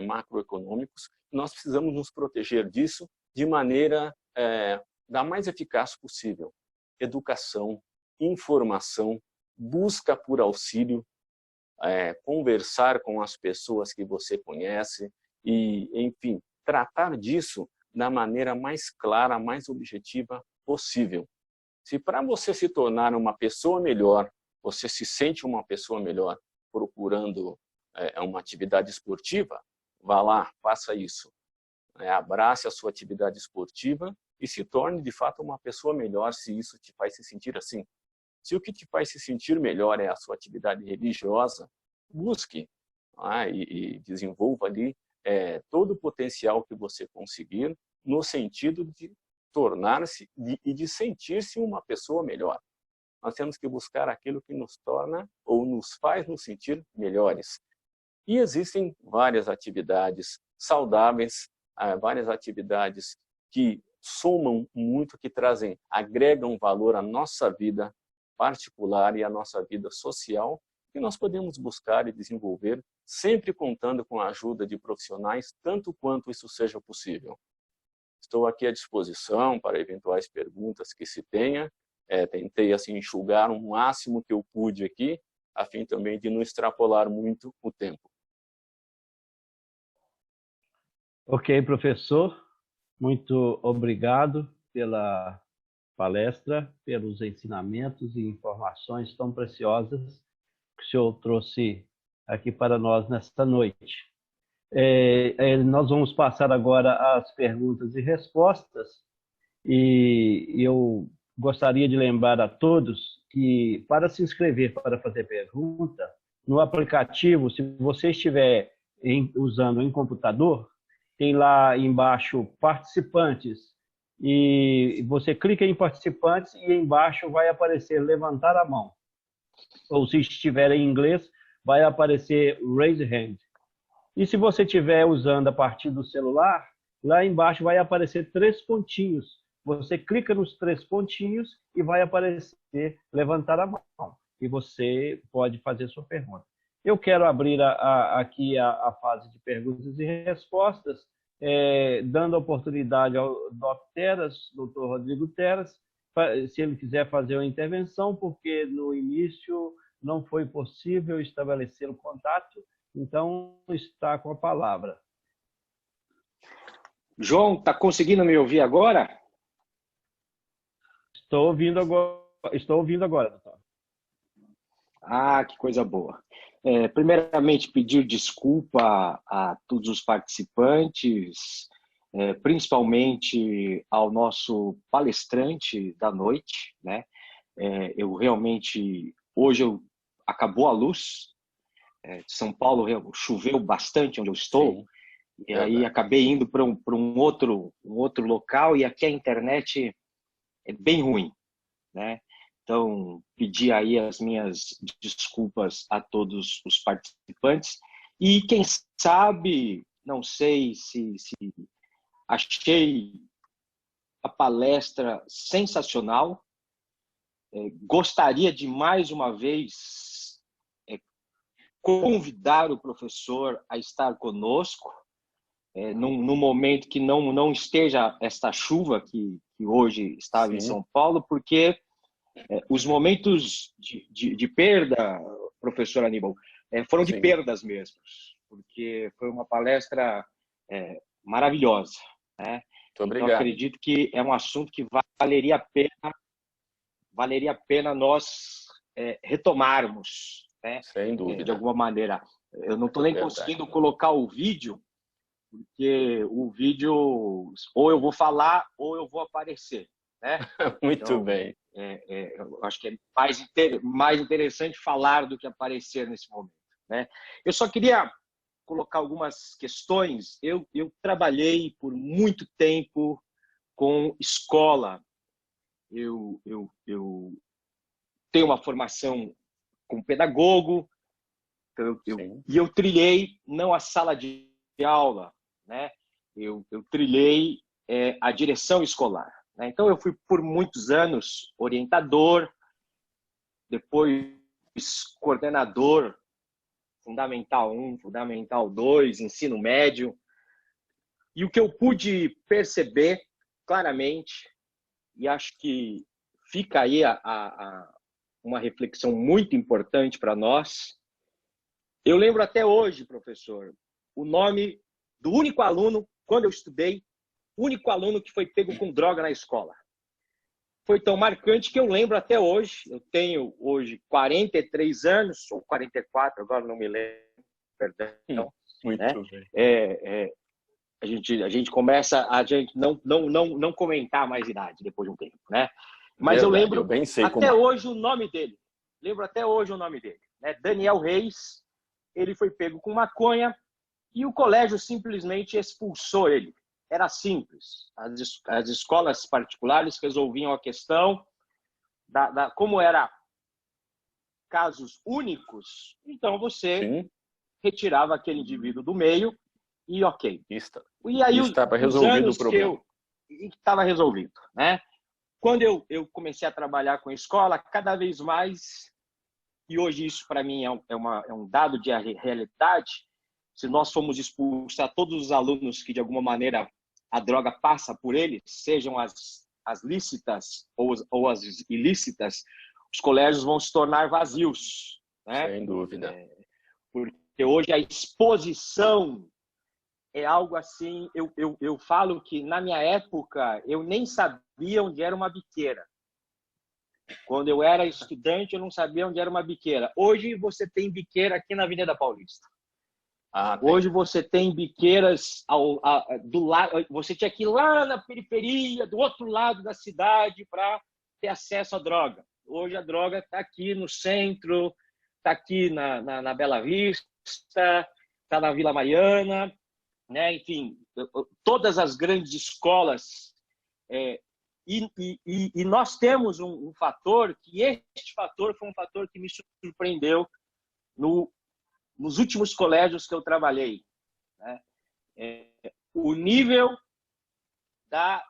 macroeconômicos, nós precisamos nos proteger disso de maneira da mais eficaz possível. Educação, informação, busca por auxílio, conversar com as pessoas que você conhece e, enfim, tratar disso da maneira mais clara, mais objetiva possível. Se para você se tornar uma pessoa melhor, você se sente uma pessoa melhor procurando uma atividade esportiva, vá lá, faça isso. Abrace a sua atividade esportiva e se torne, de fato, uma pessoa melhor se isso te faz se sentir assim. Se o que te faz se sentir melhor é a sua atividade religiosa, busque e desenvolva ali todo o potencial que você conseguir no sentido de tornar-se e de sentir-se uma pessoa melhor. Nós temos que buscar aquilo que nos torna ou nos faz nos sentir melhores. E existem várias atividades saudáveis, várias atividades que somam muito, que agregam valor à nossa vida particular e à nossa vida social, que nós podemos buscar e desenvolver, sempre contando com a ajuda de profissionais, tanto quanto isso seja possível. Estou aqui à disposição para eventuais perguntas que se tenha. Tentei assim, enxugar o máximo que eu pude aqui, a fim também de não extrapolar muito o tempo. Ok, professor. Muito obrigado pela palestra, pelos ensinamentos e informações tão preciosas que o senhor trouxe aqui para nós nesta noite. Nós vamos passar agora às perguntas e respostas, e eu gostaria de lembrar a todos que, para se inscrever para fazer pergunta, no aplicativo, se você estiver usando em computador, tem lá embaixo participantes, e você clica em participantes e embaixo vai aparecer levantar a mão. Ou se estiver em inglês, vai aparecer Raise Hand. E se você estiver usando a partir do celular, lá embaixo vai aparecer 3 pontinhos. Você clica nos 3 pontinhos e vai aparecer levantar a mão. E você pode fazer sua pergunta. Eu quero abrir aqui a fase de perguntas e respostas, dando a oportunidade ao Dr. Rodrigo Teras, se ele quiser fazer uma intervenção, porque no início não foi possível estabelecer o contato, então está com a palavra. João, está conseguindo me ouvir agora? Estou ouvindo agora, doutor. Ah, que coisa boa. Primeiramente, pedir desculpa a todos os participantes, principalmente ao nosso palestrante da noite, né? Eu realmente, hoje acabou a luz, São Paulo choveu bastante onde eu estou. Sim. E aí acabei indo para um outro local e aqui a internet é bem ruim, né? Então, pedi aí as minhas desculpas a todos os participantes. E quem sabe, não sei se achei a palestra sensacional. Gostaria de mais uma vez convidar o professor a estar conosco, num momento que não esteja esta chuva que hoje estava em São Paulo, porque os momentos de perda, professor Aníbal, foram de perdas mesmo, porque foi uma palestra maravilhosa, né? Muito obrigado. Então, acredito que é um assunto que valeria a pena nós retomarmos, né? Sem dúvida. De alguma maneira. Eu não estou nem conseguindo colocar o vídeo, porque o vídeo ou eu vou falar ou eu vou aparecer, né? Muito então, bem. Eu acho que é mais interessante falar do que aparecer nesse momento, né? Eu só queria colocar algumas questões. Eu trabalhei por muito tempo com escola. Eu tenho uma formação como pedagogo, e eu trilhei não a sala de aula, né? Eu trilhei a direção escolar. Então, eu fui por muitos anos orientador, depois coordenador, Fundamental 1, Fundamental 2, ensino médio. E o que eu pude perceber claramente, e acho que fica aí uma reflexão muito importante para nós. Eu lembro até hoje, professor, o nome do único aluno, quando eu estudei, único aluno que foi pego com droga na escola. Foi tão marcante que eu lembro até hoje. Eu tenho hoje 43 anos, ou 44, agora não me lembro, perdão. Muito né? bem. A gente começa a gente não comentar mais idade depois de um tempo, né? Mas eu lembro até hoje o nome dele. Lembro até hoje o nome dele, né? Daniel Reis. Ele foi pego com maconha e o colégio simplesmente expulsou ele. Era simples. As escolas particulares resolviam a questão como era casos únicos, então você retirava aquele indivíduo do meio e ok. E aí estava resolvido o problema. Estava resolvido, né? Quando eu comecei a trabalhar com a escola, cada vez mais, e hoje isso para mim é um dado de realidade, se nós formos expulsar todos os alunos que de alguma maneira a droga passa por eles, sejam as lícitas ou as ilícitas, os colégios vão se tornar vazios, né? Sem dúvida. Porque hoje a exposição é algo assim, eu falo que na minha época eu nem sabia onde era uma biqueira. Quando eu era estudante eu não sabia onde era uma biqueira. Hoje você tem biqueira aqui na Avenida Paulista. Hoje você tem biqueiras do lado. Você tinha que ir lá na periferia, do outro lado da cidade, para ter acesso à droga. Hoje a droga está aqui no centro, está aqui na Bela Vista, está na Vila Mariana, né? Enfim, todas as grandes escolas. E nós temos um fator, que este fator foi um fator que me surpreendeu no nos últimos colégios que eu trabalhei, né? O nível da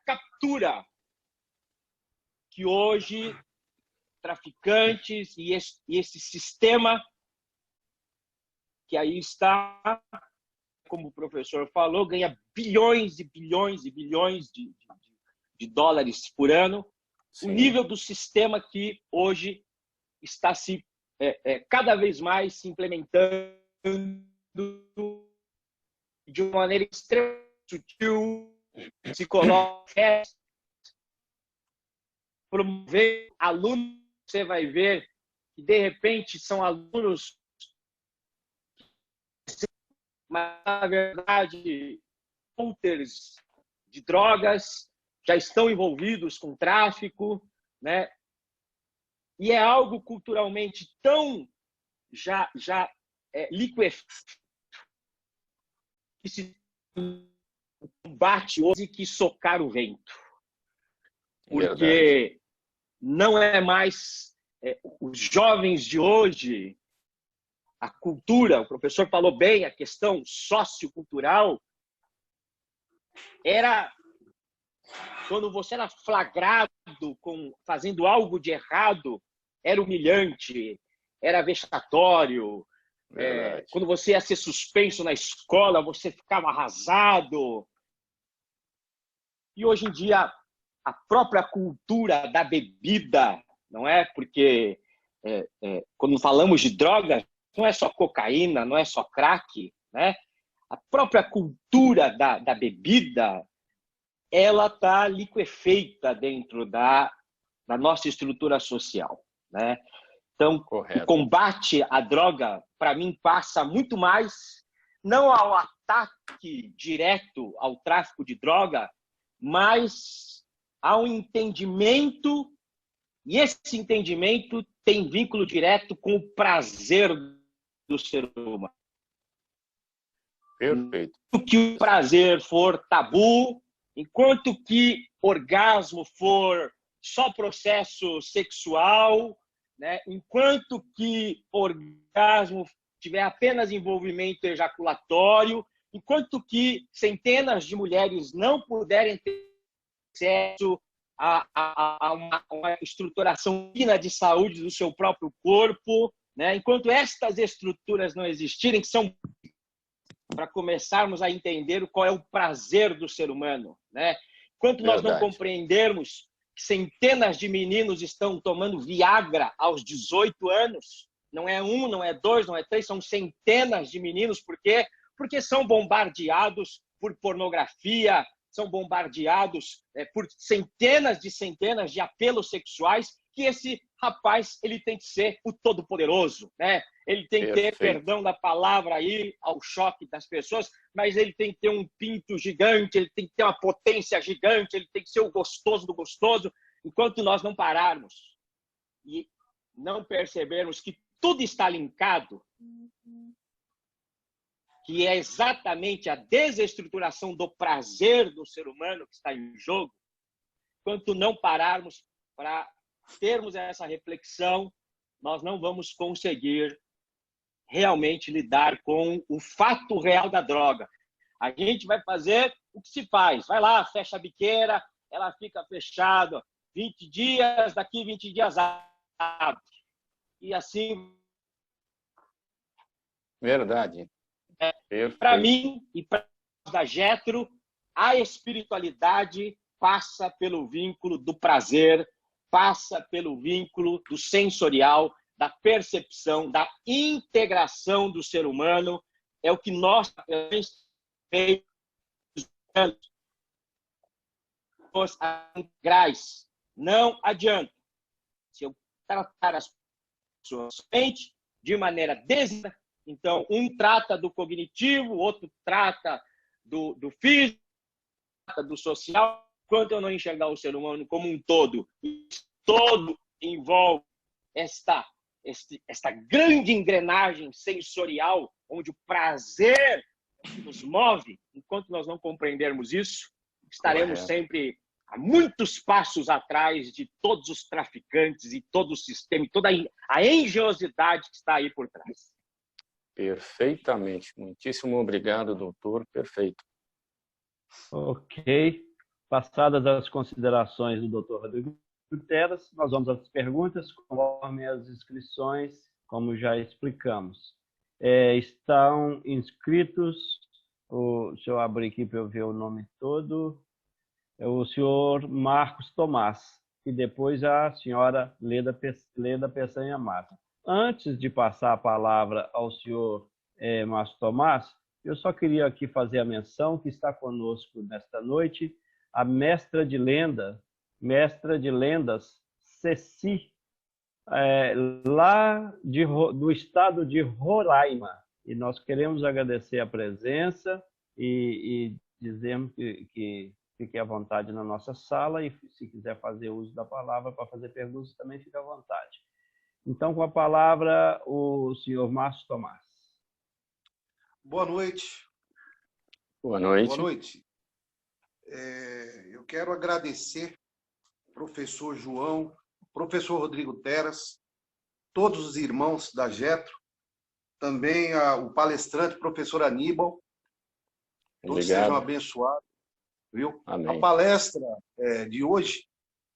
captura que hoje traficantes e esse sistema que aí está, como o professor falou, ganha bilhões e bilhões e bilhões de dólares por ano. Sim. O nível do sistema que hoje está se cada vez mais se implementando de uma maneira extremamente sutil, psicológica, promover alunos, você vai ver que de repente são alunos, mas na verdade shooters de drogas, já estão envolvidos com tráfico, né? E é algo culturalmente tão já liquefeito que se combate hoje que socar o vento. Porque não é mais os jovens de hoje, a cultura, o professor falou bem, a questão sociocultural, era quando você era flagrado fazendo algo de errado, era humilhante, era vexatório. Quando você ia ser suspenso na escola, você ficava arrasado. E hoje em dia, a própria cultura da bebida, não é? Porque quando falamos de drogas, não é só cocaína, não é só crack, né? A própria cultura da bebida, ela está liquefeita dentro da nossa estrutura social, né? Então, correto. O combate à droga, para mim, passa muito mais não ao ataque direto ao tráfico de droga, mas ao entendimento, e esse entendimento tem vínculo direto com o prazer do ser humano. Perfeito. Enquanto que o prazer for tabu, enquanto que orgasmo for só processo sexual, né? Enquanto que orgasmo tiver apenas envolvimento ejaculatório, enquanto que centenas de mulheres não puderem ter acesso a uma estruturação digna de saúde do seu próprio corpo, né? Enquanto estas estruturas não existirem, que são para começarmos a entender qual é o prazer do ser humano, né? Enquanto nós não compreendermos que centenas de meninos estão tomando Viagra aos 18 anos, não é um, não é dois, não é três, são centenas de meninos. Por quê? Porque são bombardeados por pornografia, são bombardeados por centenas de apelos sexuais, que esse rapaz ele tem que ser o todo-poderoso, né? Ele tem que ter, perdão da palavra aí, ao choque das pessoas, mas ele tem que ter um pinto gigante, ele tem que ter uma potência gigante, ele tem que ser o gostoso do gostoso. Enquanto nós não pararmos e não percebermos que tudo está linkado, que é exatamente a desestruturação do prazer do ser humano que está em jogo, enquanto não pararmos para termos essa reflexão, nós não vamos conseguir realmente lidar com o fato real da droga. A gente vai fazer o que se faz. Vai lá, fecha a biqueira, ela fica fechada 20 dias, daqui 20 dias abre. E assim... Verdade. Para mim e para da Jethro, a espiritualidade passa pelo vínculo do prazer, passa pelo vínculo do sensorial, da percepção, da integração do ser humano. É o que nós integrais. Não adianta. Se eu tratar as pessoas de maneira desigual, então um trata do cognitivo, o outro trata do físico, trata do social. Enquanto eu não enxergar o ser humano como um todo, todo envolve esta grande engrenagem sensorial, onde o prazer nos move, enquanto nós não compreendermos isso, estaremos sempre há muitos passos atrás de todos os traficantes e todo o sistema, e toda a engenhosidade que está aí por trás. Perfeitamente. Muitíssimo obrigado, doutor. Perfeito. Ok. Passadas as considerações do doutor Rodrigo Teras, nós vamos às perguntas, conforme as inscrições, como já explicamos. Estão inscritos, deixa eu abrir aqui para eu ver o nome todo, o senhor Marcos Tomás, e depois a senhora Leda Peçanha Mata. Antes de passar a palavra ao senhor Marcos Tomás, eu só queria aqui fazer a menção que está conosco nesta noite a mestra de lendas, Ceci, lá do estado de Roraima. E nós queremos agradecer a presença e dizemos que fique à vontade na nossa sala e se quiser fazer uso da palavra para fazer perguntas, também fique à vontade. Então, com a palavra, o senhor Márcio Tomás. Boa noite. Boa noite. Boa noite. Eu quero agradecer ao professor João, professor Rodrigo Teras, todos os irmãos da Getro, também o palestrante, professor Aníbal. Todos sejam abençoados. Viu? Amém. A palestra de hoje,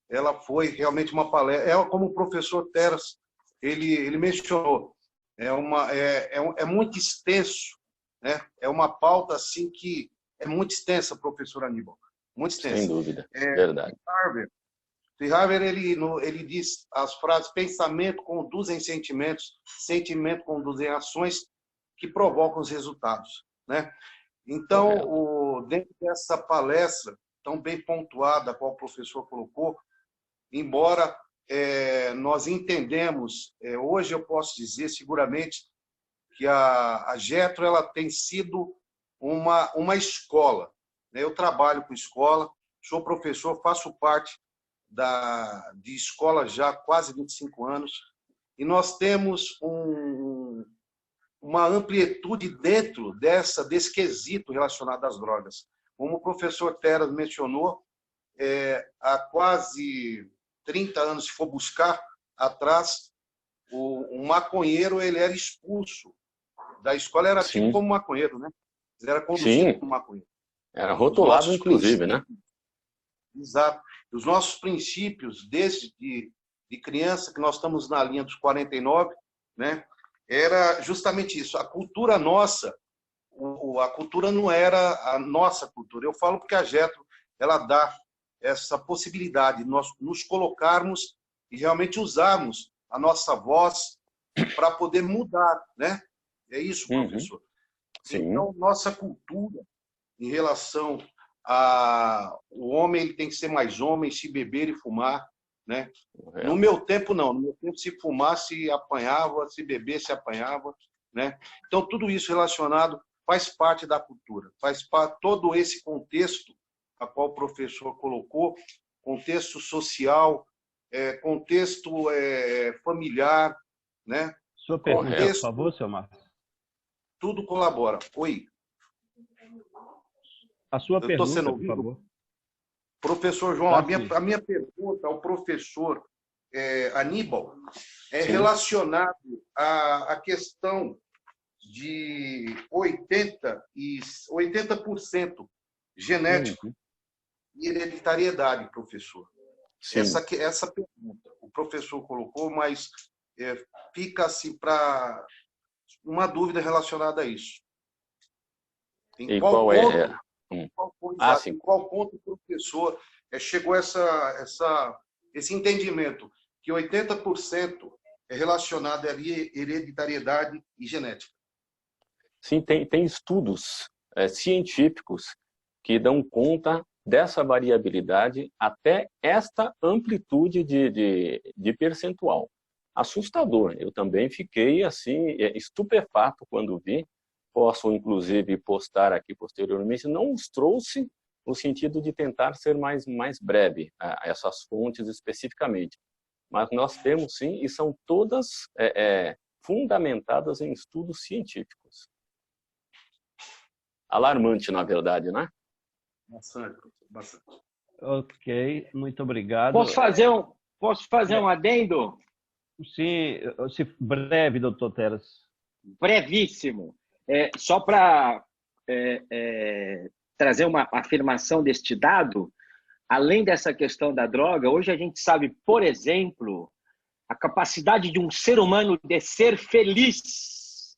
ela foi realmente uma palestra, como o professor Teras ele mencionou, é muito extenso, né? É uma pauta assim que é muito extensa, professor Aníbal, muito extensa. Sem dúvida, verdade. Harvey, ele diz as frases: pensamento conduzem sentimentos, sentimento conduzem ações que provocam os resultados, né? Então, dentro dessa palestra tão bem pontuada, a qual o professor colocou, embora nós entendemos, hoje eu posso dizer seguramente que a Getro ela tem sido uma escola, né? Eu trabalho com escola, sou professor, faço parte de escola já há quase 25 anos, e nós temos uma amplitude dentro desse quesito relacionado às drogas. Como o professor Teras mencionou, há quase 30 anos, se for buscar atrás, o maconheiro ele era expulso da escola, era tipo como maconheiro, né? Ele era conduzido como maconheiro. Era rotulado, inclusive, né? Exato. Os nossos princípios, desde de criança, que nós estamos na linha dos 49, né? Era justamente isso. A cultura nossa, a cultura não era a nossa cultura. Eu falo porque a Getro, ela dá essa possibilidade de nós nos colocarmos e realmente usarmos a nossa voz para poder mudar, né? É isso, professor. Sim. Então, nossa cultura em relação o homem ele tem que ser mais homem, se beber e fumar, né? No meu tempo, não. No meu tempo, se fumar, se apanhava, se beber, se apanhava, né? Então, tudo isso relacionado faz parte da cultura, faz parte todo esse contexto a qual o professor colocou, contexto social, contexto familiar, né? Sua pergunta, por favor, senhor Marcos. Tudo colabora. Oi. A sua pergunta, por favor. Professor João, a minha pergunta ao professor Aníbal é relacionado à questão de 80% genético e hereditariedade, professor. Essa pergunta o professor colocou, mas fica-se para uma dúvida relacionada a isso. Em qual ponto o professor chegou a esse entendimento que 80% é relacionado à hereditariedade e genética? Sim, tem estudos científicos que dão conta dessa variabilidade até esta amplitude de percentual. Assustador. Eu também fiquei assim estupefato quando vi. Posso, inclusive, postar aqui posteriormente. Não os trouxe no sentido de tentar ser mais breve a essas fontes especificamente. Mas nós temos, sim, e são todas fundamentadas em estudos científicos. Alarmante, na verdade, né? Bastante. Ok, muito obrigado. Posso fazer um adendo? Sim, breve, doutor Teres. Brevíssimo. Só para trazer uma afirmação deste dado, além dessa questão da droga, hoje a gente sabe, por exemplo, a capacidade de um ser humano de ser feliz,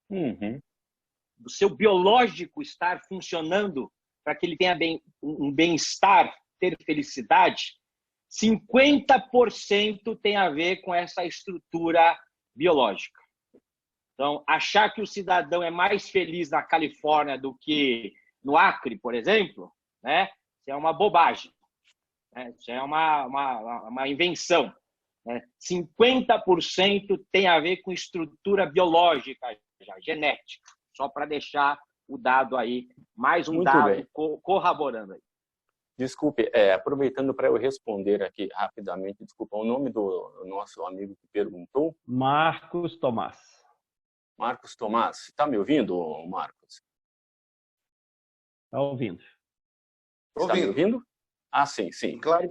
do seu biológico estar funcionando para que ele tenha um bem-estar, ter felicidade, 50% tem a ver com essa estrutura biológica. Então, achar que o cidadão é mais feliz na Califórnia do que no Acre, por exemplo, né? Isso é uma bobagem. Né? Isso é uma invenção. Né? 50% tem a ver com estrutura biológica, genética. Só para deixar o dado aí, mais um dado corroborando aí. Desculpe, aproveitando para eu responder aqui rapidamente, desculpa, o nome do nosso amigo que perguntou? Marcos Tomás. Marcos Tomás, está me ouvindo, Marcos? Está ouvindo. Está me ouvindo? Ah, sim, sim. Claro.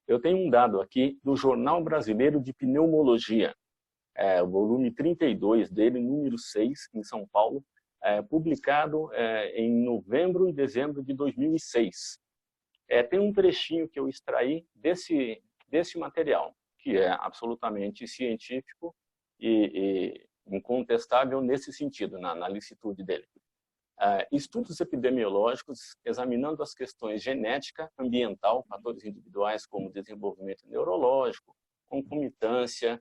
Eu tenho um dado aqui do Jornal Brasileiro de Pneumologia, o volume 32 dele, número 6, em São Paulo, publicado em novembro e dezembro de 2006. Tem um trechinho que eu extraí desse material, que é absolutamente científico e incontestável nesse sentido, na licitude dele. Estudos epidemiológicos examinando as questões genética, ambiental, fatores individuais como desenvolvimento neurológico, concomitância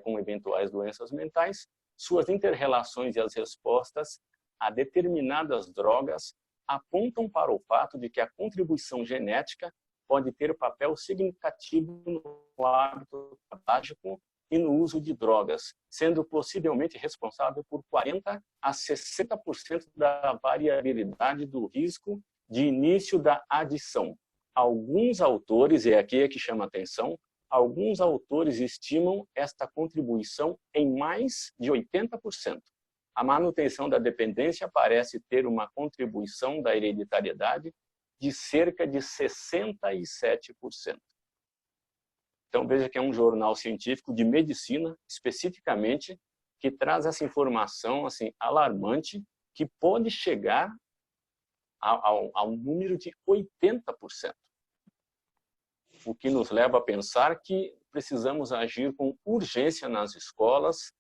com eventuais doenças mentais, suas interrelações e as respostas a determinadas drogas apontam para o fato de que a contribuição genética pode ter papel significativo no hábito tabágico e no uso de drogas, sendo possivelmente responsável por 40% a 60% da variabilidade do risco de início da adição. Alguns autores, e aqui é que chama a atenção, alguns autores estimam esta contribuição em mais de 80%. A manutenção da dependência parece ter uma contribuição da hereditariedade de cerca de 67%. Então, veja que é um jornal científico de medicina, especificamente, que traz essa informação assim, alarmante, que pode chegar a um número de 80%. O que nos leva a pensar que precisamos agir com urgência nas escolas,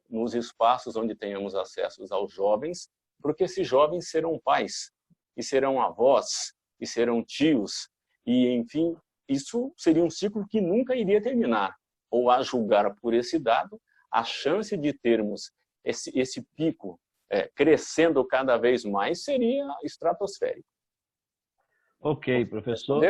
nos espaços onde tenhamos acesso aos jovens, porque esses jovens serão pais, e serão avós, e serão tios, e, enfim, isso seria um ciclo que nunca iria terminar. Ou, a julgar por esse dado, a chance de termos esse pico crescendo cada vez mais seria estratosférico. Ok, professor.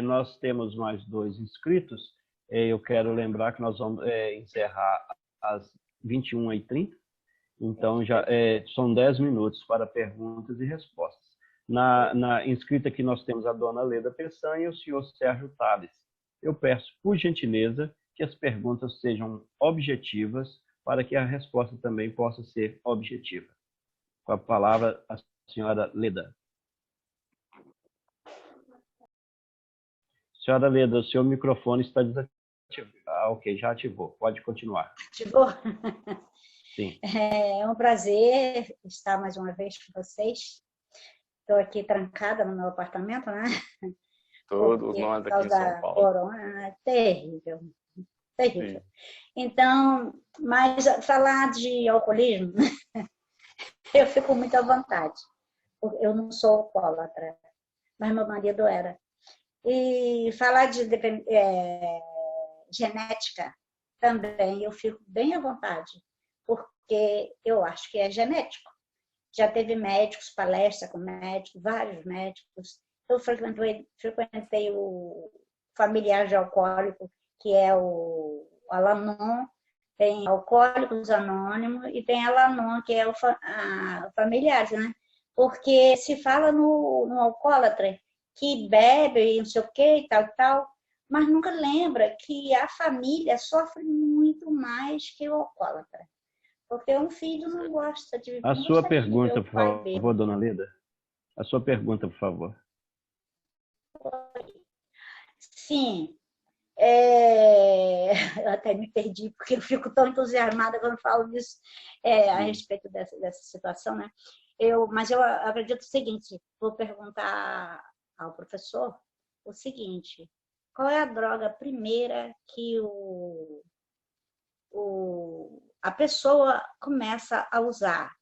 Nós temos mais 2 inscritos. Eu quero lembrar que nós vamos encerrar às 21h30. Então, já são 10 minutos para perguntas e respostas. Na inscrita aqui nós temos a dona Leda Peçanha e o senhor Sérgio Tales. Eu peço, por gentileza, que as perguntas sejam objetivas para que a resposta também possa ser objetiva. Com a palavra, a senhora Leda. Senhora Leda, o seu microfone está desativado. Ok, já ativou. Pode continuar. Ativou? Sim. É um prazer estar mais uma vez com vocês. Estou aqui trancada no meu apartamento, né? Todos nós aqui em São Paulo. Corona é terrível, terrível. Sim. Então, mas falar de alcoolismo, eu fico muito à vontade. Eu não sou alcoólatra, mas meu marido era. E falar de genética também eu fico bem à vontade, porque eu acho que é genético. Já teve médicos, palestra com médicos, vários médicos. Eu frequentei o familiar de alcoólico, que é o Al-Anon, tem Alcoólicos Anônimos e tem Al-Anon, que é o familiar, né? Porque se fala no alcoólatra que bebe e não sei o que e tal, mas nunca lembra que a família sofre muito mais que o alcoólatra. Porque um filho não gosta de... A sua pergunta, por favor, dona Leda. A sua pergunta, por favor. Sim. Eu até me perdi, porque eu fico tão entusiasmada quando falo disso, a respeito dessa situação, né? Mas eu acredito o seguinte, vou perguntar ao professor o seguinte: qual é a droga primeira que a pessoa começa a usar?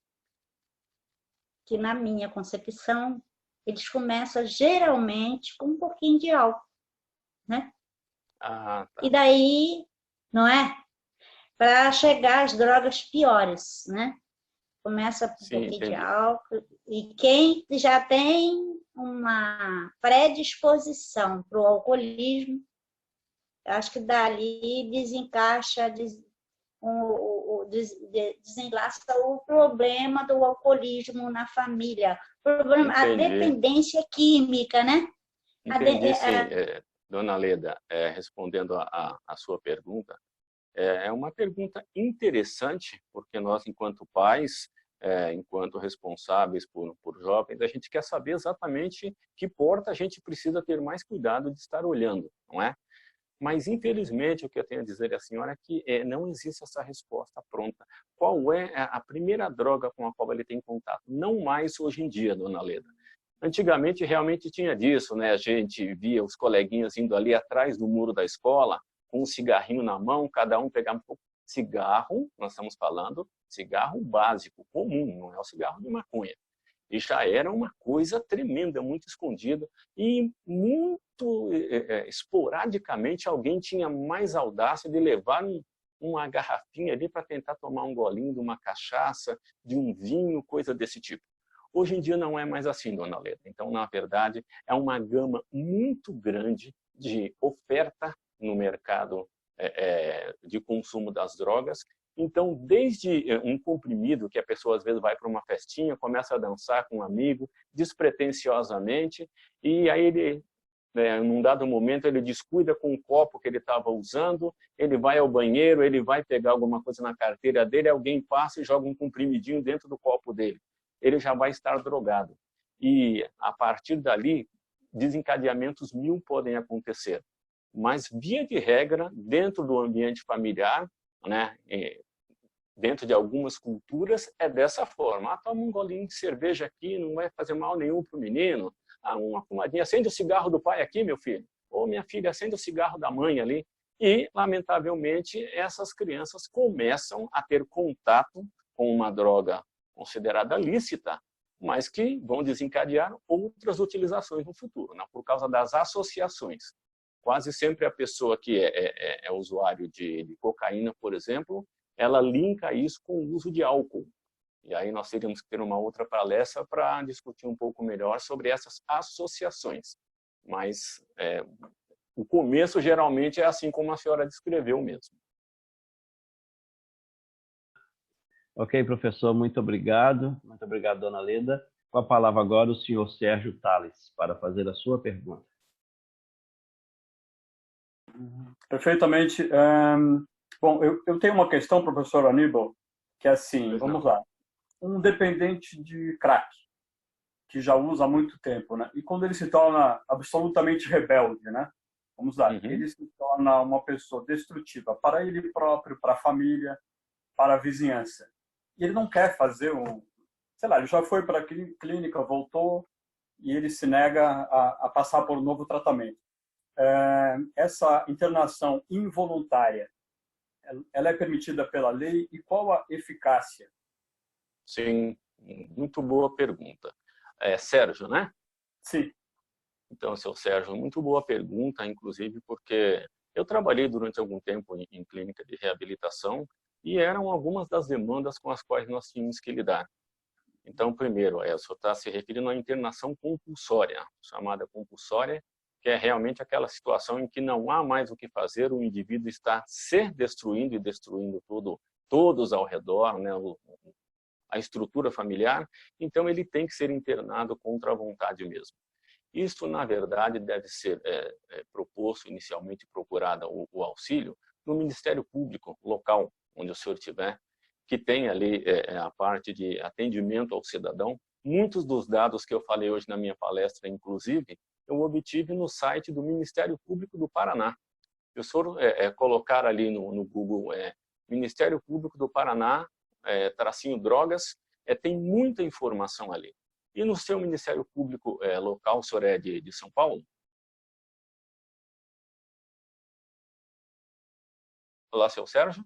Que, na minha concepção, eles começam geralmente com um pouquinho de álcool, né? Tá. E daí, não é? Para chegar às drogas piores, né? Começa com um pouquinho de álcool. E quem já tem uma predisposição para o alcoolismo, acho que dali desenlaça o problema do alcoolismo na família. A dependência química, né? Entendi, sim. Dona Leda, respondendo a sua pergunta, é uma pergunta interessante, porque nós, enquanto pais, enquanto responsáveis por jovens, a gente quer saber exatamente que porta a gente precisa ter mais cuidado de estar olhando, não é? Mas, infelizmente, o que eu tenho a dizer à senhora é que não existe essa resposta pronta. Qual é a primeira droga com a qual ele tem contato? Não mais hoje em dia, Dona Leda. Antigamente, realmente tinha disso, né? A gente via os coleguinhas indo ali atrás do muro da escola, com um cigarrinho na mão, cada um pegava um pouco. Cigarro, nós estamos falando, cigarro básico, comum, não é o cigarro de maconha. E já era uma coisa tremenda, muito escondida, e muito esporadicamente alguém tinha mais audácia de levar uma garrafinha ali para tentar tomar um golinho de uma cachaça, de um vinho, coisa desse tipo. Hoje em dia não é mais assim, Dona Leda. Então, na verdade, é uma gama muito grande de oferta no mercado de consumo das drogas. Então, desde um comprimido que a pessoa às vezes vai para uma festinha, começa a dançar com um amigo, despretensiosamente, e aí ele, num dado momento, ele descuida com o copo que ele estava usando, ele vai ao banheiro, ele vai pegar alguma coisa na carteira dele, alguém passa e joga um comprimidinho dentro do copo dele. Ele já vai estar drogado. E, a partir dali, desencadeamentos 1000 podem acontecer. Mas, via de regra, dentro do ambiente familiar, né, dentro de algumas culturas, é dessa forma. Toma um golinho de cerveja aqui, não vai fazer mal nenhum para o menino. Uma fumadinha, acende o cigarro do pai aqui, meu filho. Ou, minha filha, acende o cigarro da mãe ali. E, lamentavelmente, essas crianças começam a ter contato com uma droga considerada lícita, mas que vão desencadear outras utilizações no futuro, né? Por causa das associações. Quase sempre a pessoa que é usuário de cocaína, por exemplo, ela linka isso com o uso de álcool. E aí nós teríamos que ter uma outra palestra para discutir um pouco melhor sobre essas associações. Mas o começo geralmente é assim como a senhora descreveu mesmo. Ok, professor, muito obrigado. Muito obrigado, dona Leda. Com a palavra agora o senhor Sérgio Tales, para fazer a sua pergunta. Perfeitamente. Bom, eu tenho uma questão, professor Aníbal, que é assim, vamos lá. Um dependente de crack, que já usa há muito tempo, né? E quando ele se torna absolutamente rebelde, né? Vamos lá, ele se torna uma pessoa destrutiva para ele próprio, para a família, para a vizinhança. E ele não quer fazer sei lá, ele já foi para a clínica, voltou, e ele se nega a passar por um novo tratamento. Essa internação involuntária, ela é permitida pela lei e qual a eficácia? Sim, muito boa pergunta. Sérgio, né? Sim. Então, seu Sérgio, muito boa pergunta, inclusive porque eu trabalhei durante algum tempo em clínica de reabilitação e eram algumas das demandas com as quais nós tínhamos que lidar. Então, primeiro, o senhor está se referindo à internação compulsória, chamada compulsória, que é realmente aquela situação em que não há mais o que fazer, o indivíduo está se destruindo e destruindo todos ao redor, né, a estrutura familiar, então ele tem que ser internado contra a vontade mesmo. Isso, na verdade, deve ser proposto, inicialmente procurado o auxílio no Ministério Público local, onde o senhor estiver, que tem ali a parte de atendimento ao cidadão. Muitos dos dados que eu falei hoje na minha palestra, inclusive, eu obtive no site do Ministério Público do Paraná. Se o senhor colocar ali no Google Ministério Público do Paraná, tracinho drogas, tem muita informação ali. E no seu Ministério Público local, o senhor é de São Paulo? Olá, seu Sérgio?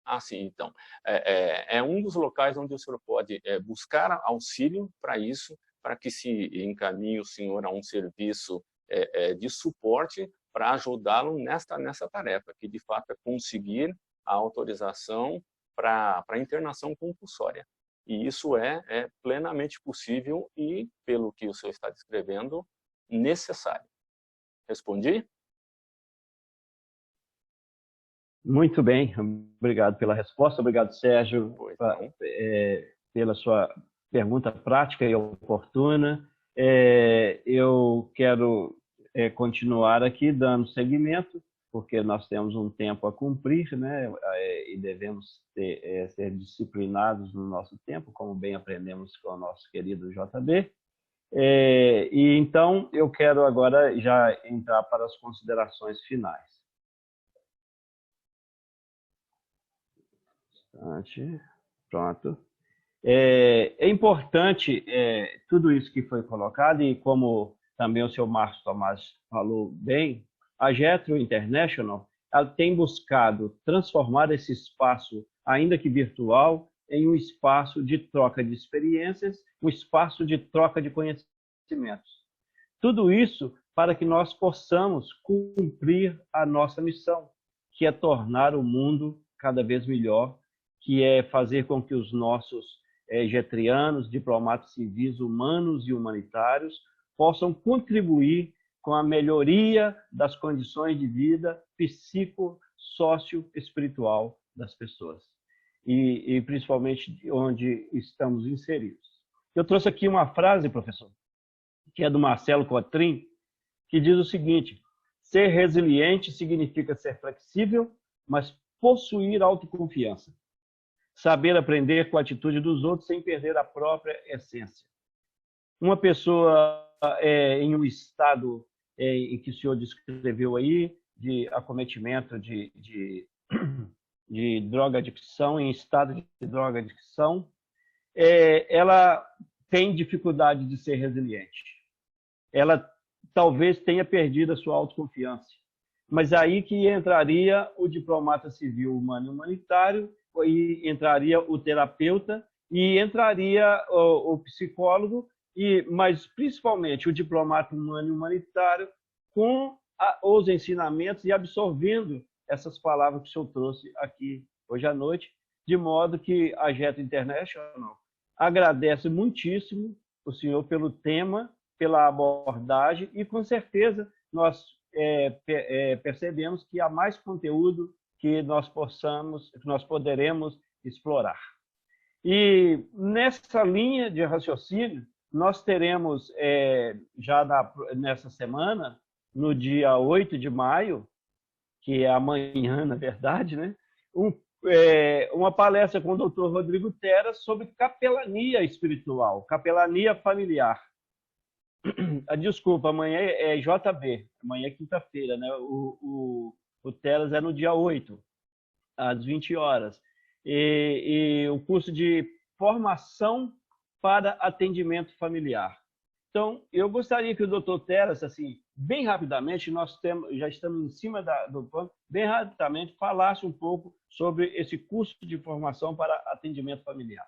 Ah, sim, então. É um dos locais onde o senhor pode buscar auxílio para isso, para que se encaminhe o senhor a um serviço de suporte para ajudá-lo nessa tarefa, que de fato é conseguir a autorização para a internação compulsória. E isso é plenamente possível e, pelo que o senhor está descrevendo, necessário. Respondi? Muito bem, obrigado pela resposta, obrigado, Sérgio, pela sua pergunta prática e oportuna. Eu quero continuar aqui dando seguimento, porque nós temos um tempo a cumprir, né? E devemos ser disciplinados no nosso tempo, como bem aprendemos com o nosso querido JB. E então eu quero agora já entrar para as considerações finais. Pronto. É importante tudo isso que foi colocado, e como também o senhor Marcos Tomás falou bem, a Jetro International ela tem buscado transformar esse espaço, ainda que virtual, em um espaço de troca de experiências, um espaço de troca de conhecimentos. Tudo isso para que nós possamos cumprir a nossa missão, que é tornar o mundo cada vez melhor, que é fazer com que os nossos jetrianos, diplomatas civis, humanos e humanitários, possam contribuir com a melhoria das condições de vida psico-sócio-espiritual das pessoas, e principalmente onde estamos inseridos. Eu trouxe aqui uma frase, professor, que é do Marcelo Cotrim, que diz o seguinte: ser resiliente significa ser flexível, mas possuir autoconfiança. Saber aprender com a atitude dos outros sem perder a própria essência. Uma pessoa em um estado em que o senhor descreveu aí, de acometimento de drogadicção, em estado de drogadicção, ela tem dificuldade de ser resiliente. Ela talvez tenha perdido a sua autoconfiança. Mas aí que entraria o diplomata civil humano e humanitário, e entraria o terapeuta, e entraria o psicólogo, mas principalmente o diplomata humano e humanitário, com os ensinamentos e absorvendo essas palavras que o senhor trouxe aqui hoje à noite, de modo que a Jetro International agradece muitíssimo o senhor pelo tema, pela abordagem, e com certeza nós percebemos que há mais conteúdo que nós poderemos explorar. E nessa linha de raciocínio, nós teremos, já nessa semana, no dia 8 de maio, que é amanhã, na verdade, né, uma palestra com o Dr. Rodrigo Teras sobre capelania espiritual, capelania familiar. Desculpa, amanhã é JB, amanhã é quinta-feira, né? O Teras é no dia 8, às 20 horas. E o curso de formação para atendimento familiar. Então, eu gostaria que o Dr. Teras, assim, bem rapidamente, já estamos em cima do ponto, bem rapidamente, falasse um pouco sobre esse curso de formação para atendimento familiar.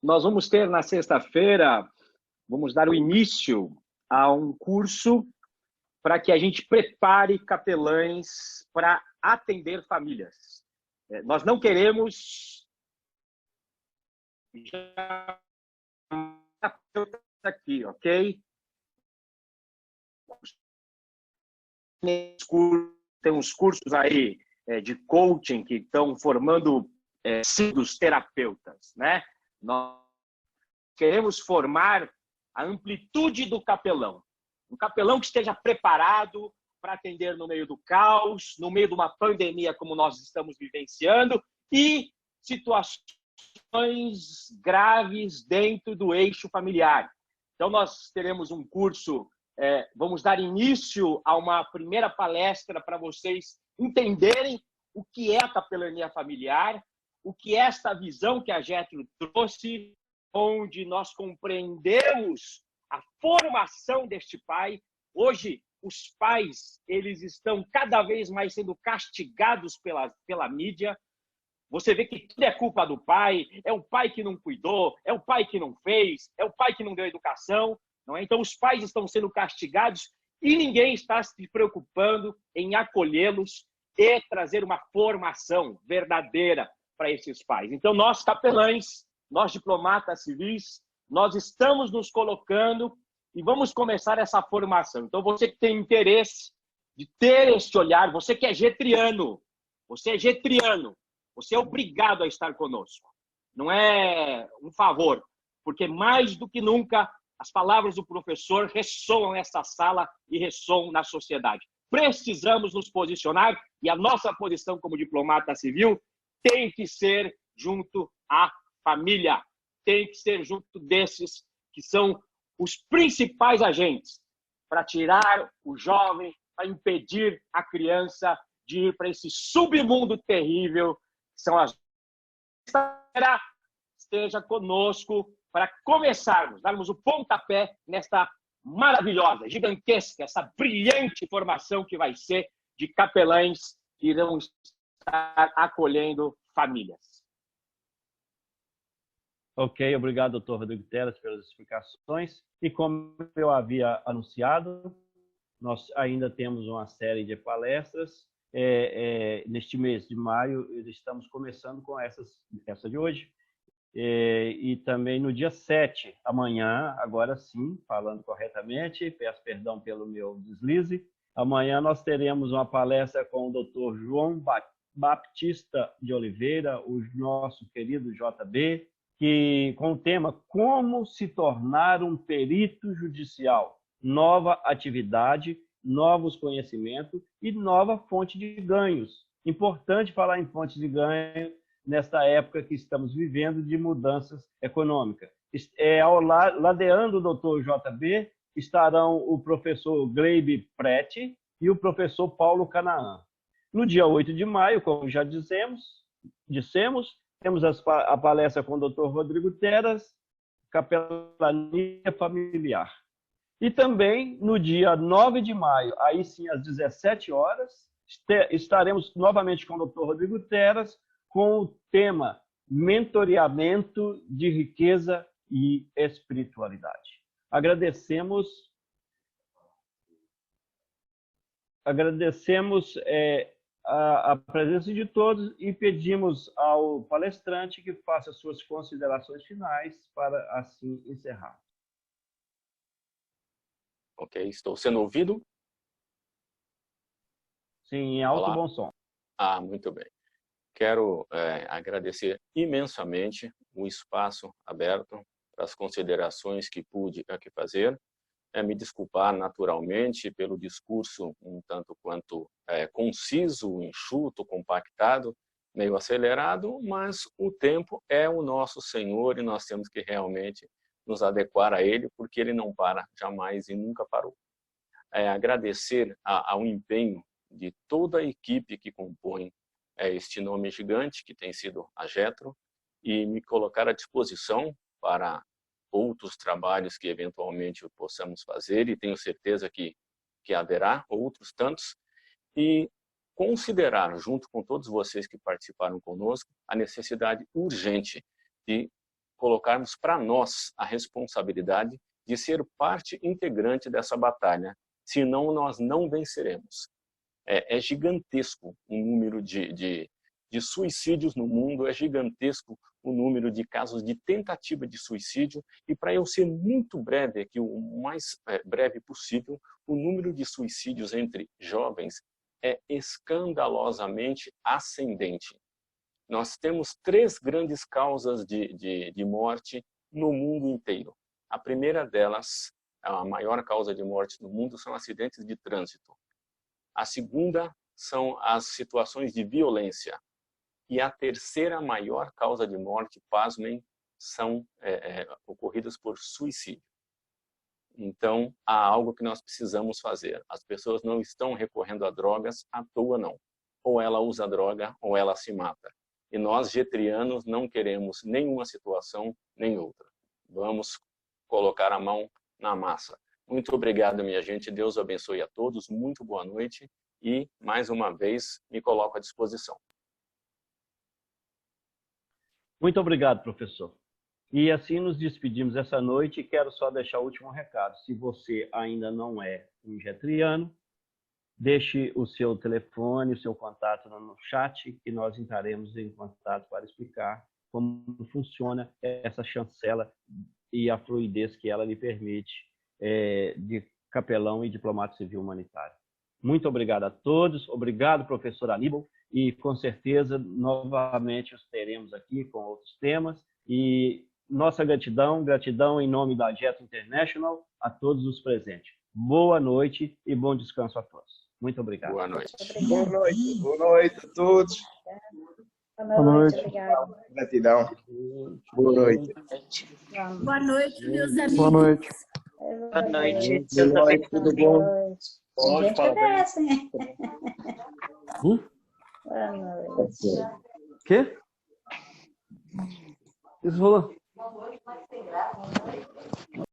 Nós vamos ter na sexta-feira, vamos dar o início a um curso para que a gente prepare capelães para atender famílias. Nós não queremos aqui, ok? Tem uns cursos aí de coaching que estão formando dos terapeutas, né? Nós queremos formar a amplitude do capelão. Um capelão que esteja preparado para atender no meio do caos, no meio de uma pandemia como nós estamos vivenciando e situações graves dentro do eixo familiar. Então, nós teremos um curso, vamos dar início a uma primeira palestra para vocês entenderem o que é a capelania familiar, o que é esta visão que a Jethro trouxe, onde nós compreendemos a formação deste pai. Hoje, os pais, eles estão cada vez mais sendo castigados pela mídia. Você vê que tudo é culpa do pai, é o pai que não cuidou, é o pai que não fez, é o pai que não deu educação. Não é? Então, os pais estão sendo castigados e ninguém está se preocupando em acolhê-los e trazer uma formação verdadeira para esses pais. Então, nós capelães, nós diplomatas civis, nós estamos nos colocando e vamos começar essa formação. Então, você que tem interesse de ter este olhar, você que é getriano, você é obrigado a estar conosco. Não é um favor, porque mais do que nunca as palavras do professor ressoam nessa sala e ressoam na sociedade. Precisamos nos posicionar e a nossa posição como diplomata civil tem que ser junto à família, tem que ser junto desses que são os principais agentes para tirar o jovem, para impedir a criança de ir para esse submundo terrível que são as... Esteja conosco para começarmos, darmos o pontapé nesta maravilhosa, gigantesca, essa brilhante formação que vai ser de capelães que irão estar acolhendo famílias. Ok, obrigado, doutor Rodrigo Teles, pelas explicações. E como eu havia anunciado, nós ainda temos uma série de palestras. Neste mês de maio, estamos começando com essa de hoje. E também no dia 7, amanhã, agora sim, falando corretamente, peço perdão pelo meu deslize, amanhã nós teremos uma palestra com o doutor João Baptista de Oliveira, o nosso querido JB, com o tema Como se tornar um perito judicial, nova atividade, novos conhecimentos e nova fonte de ganhos. Importante falar em fonte de ganho nesta época que estamos vivendo de mudanças econômicas. Ladeando o doutor JB estarão o professor Gleibe Prete e o professor Paulo Canaã. No dia 8 de maio, como já dissemos, temos a palestra com o doutor Rodrigo Teles, capelania familiar. E também no dia 9 de maio, aí sim às 17 horas, estaremos novamente com o doutor Rodrigo Teles, com o tema Mentoreamento de Riqueza e Espiritualidade. Agradecemos a presença de todos e pedimos ao palestrante que faça suas considerações finais para assim encerrar. Ok, estou sendo ouvido? Sim, em alto e bom som. Muito bem. Quero agradecer imensamente o espaço aberto para as considerações que pude aqui fazer. Me desculpar naturalmente pelo discurso um tanto quanto conciso, enxuto, compactado, meio acelerado, mas o tempo é o nosso Senhor e nós temos que realmente nos adequar a Ele, porque Ele não para jamais e nunca parou. Agradecer ao empenho de toda a equipe que compõe este nome gigante que tem sido a Jethro e me colocar à disposição para outros trabalhos que eventualmente possamos fazer, e tenho certeza que haverá outros tantos, e considerar, junto com todos vocês que participaram conosco, a necessidade urgente de colocarmos para nós a responsabilidade de ser parte integrante dessa batalha, senão nós não venceremos. É gigantesco o número de suicídios no mundo, é gigantesco o número de casos de tentativa de suicídio, e para eu ser muito breve aqui, o mais breve possível, o número de suicídios entre jovens é escandalosamente ascendente. Nós temos 3 grandes causas de morte no mundo inteiro. A primeira delas, a maior causa de morte no mundo, são acidentes de trânsito. A segunda são as situações de violência. E a terceira maior causa de morte, pasmem, são ocorridas por suicídio. Então, há algo que nós precisamos fazer. As pessoas não estão recorrendo a drogas à toa, não. Ou ela usa droga, ou ela se mata. E nós, getrianos, não queremos nenhuma situação, nem outra. Vamos colocar a mão na massa. Muito obrigado, minha gente. Deus abençoe a todos. Muito boa noite. E, mais uma vez, me coloco à disposição. Muito obrigado, professor. E assim nos despedimos essa noite. Quero só deixar o último recado. Se você ainda não é um getriano, deixe o seu telefone, o seu contato no chat e nós entraremos em contato para explicar como funciona essa chancela e a fluidez que ela lhe permite de capelão e diplomata civil humanitário. Muito obrigado a todos. Obrigado, professor Aníbal. E, com certeza, novamente os teremos aqui com outros temas. E nossa gratidão em nome da Jetro International a todos os presentes. Boa noite e bom descanso a todos. Muito obrigado. Boa noite. Boa noite. Boa noite a todos. Boa noite. Obrigado. Gratidão. Boa noite. Boa noite, meus amigos. Boa noite. Boa noite. Boa noite, tudo bom? A gente agradece, hein? Boa noite. Quê? Isso falou?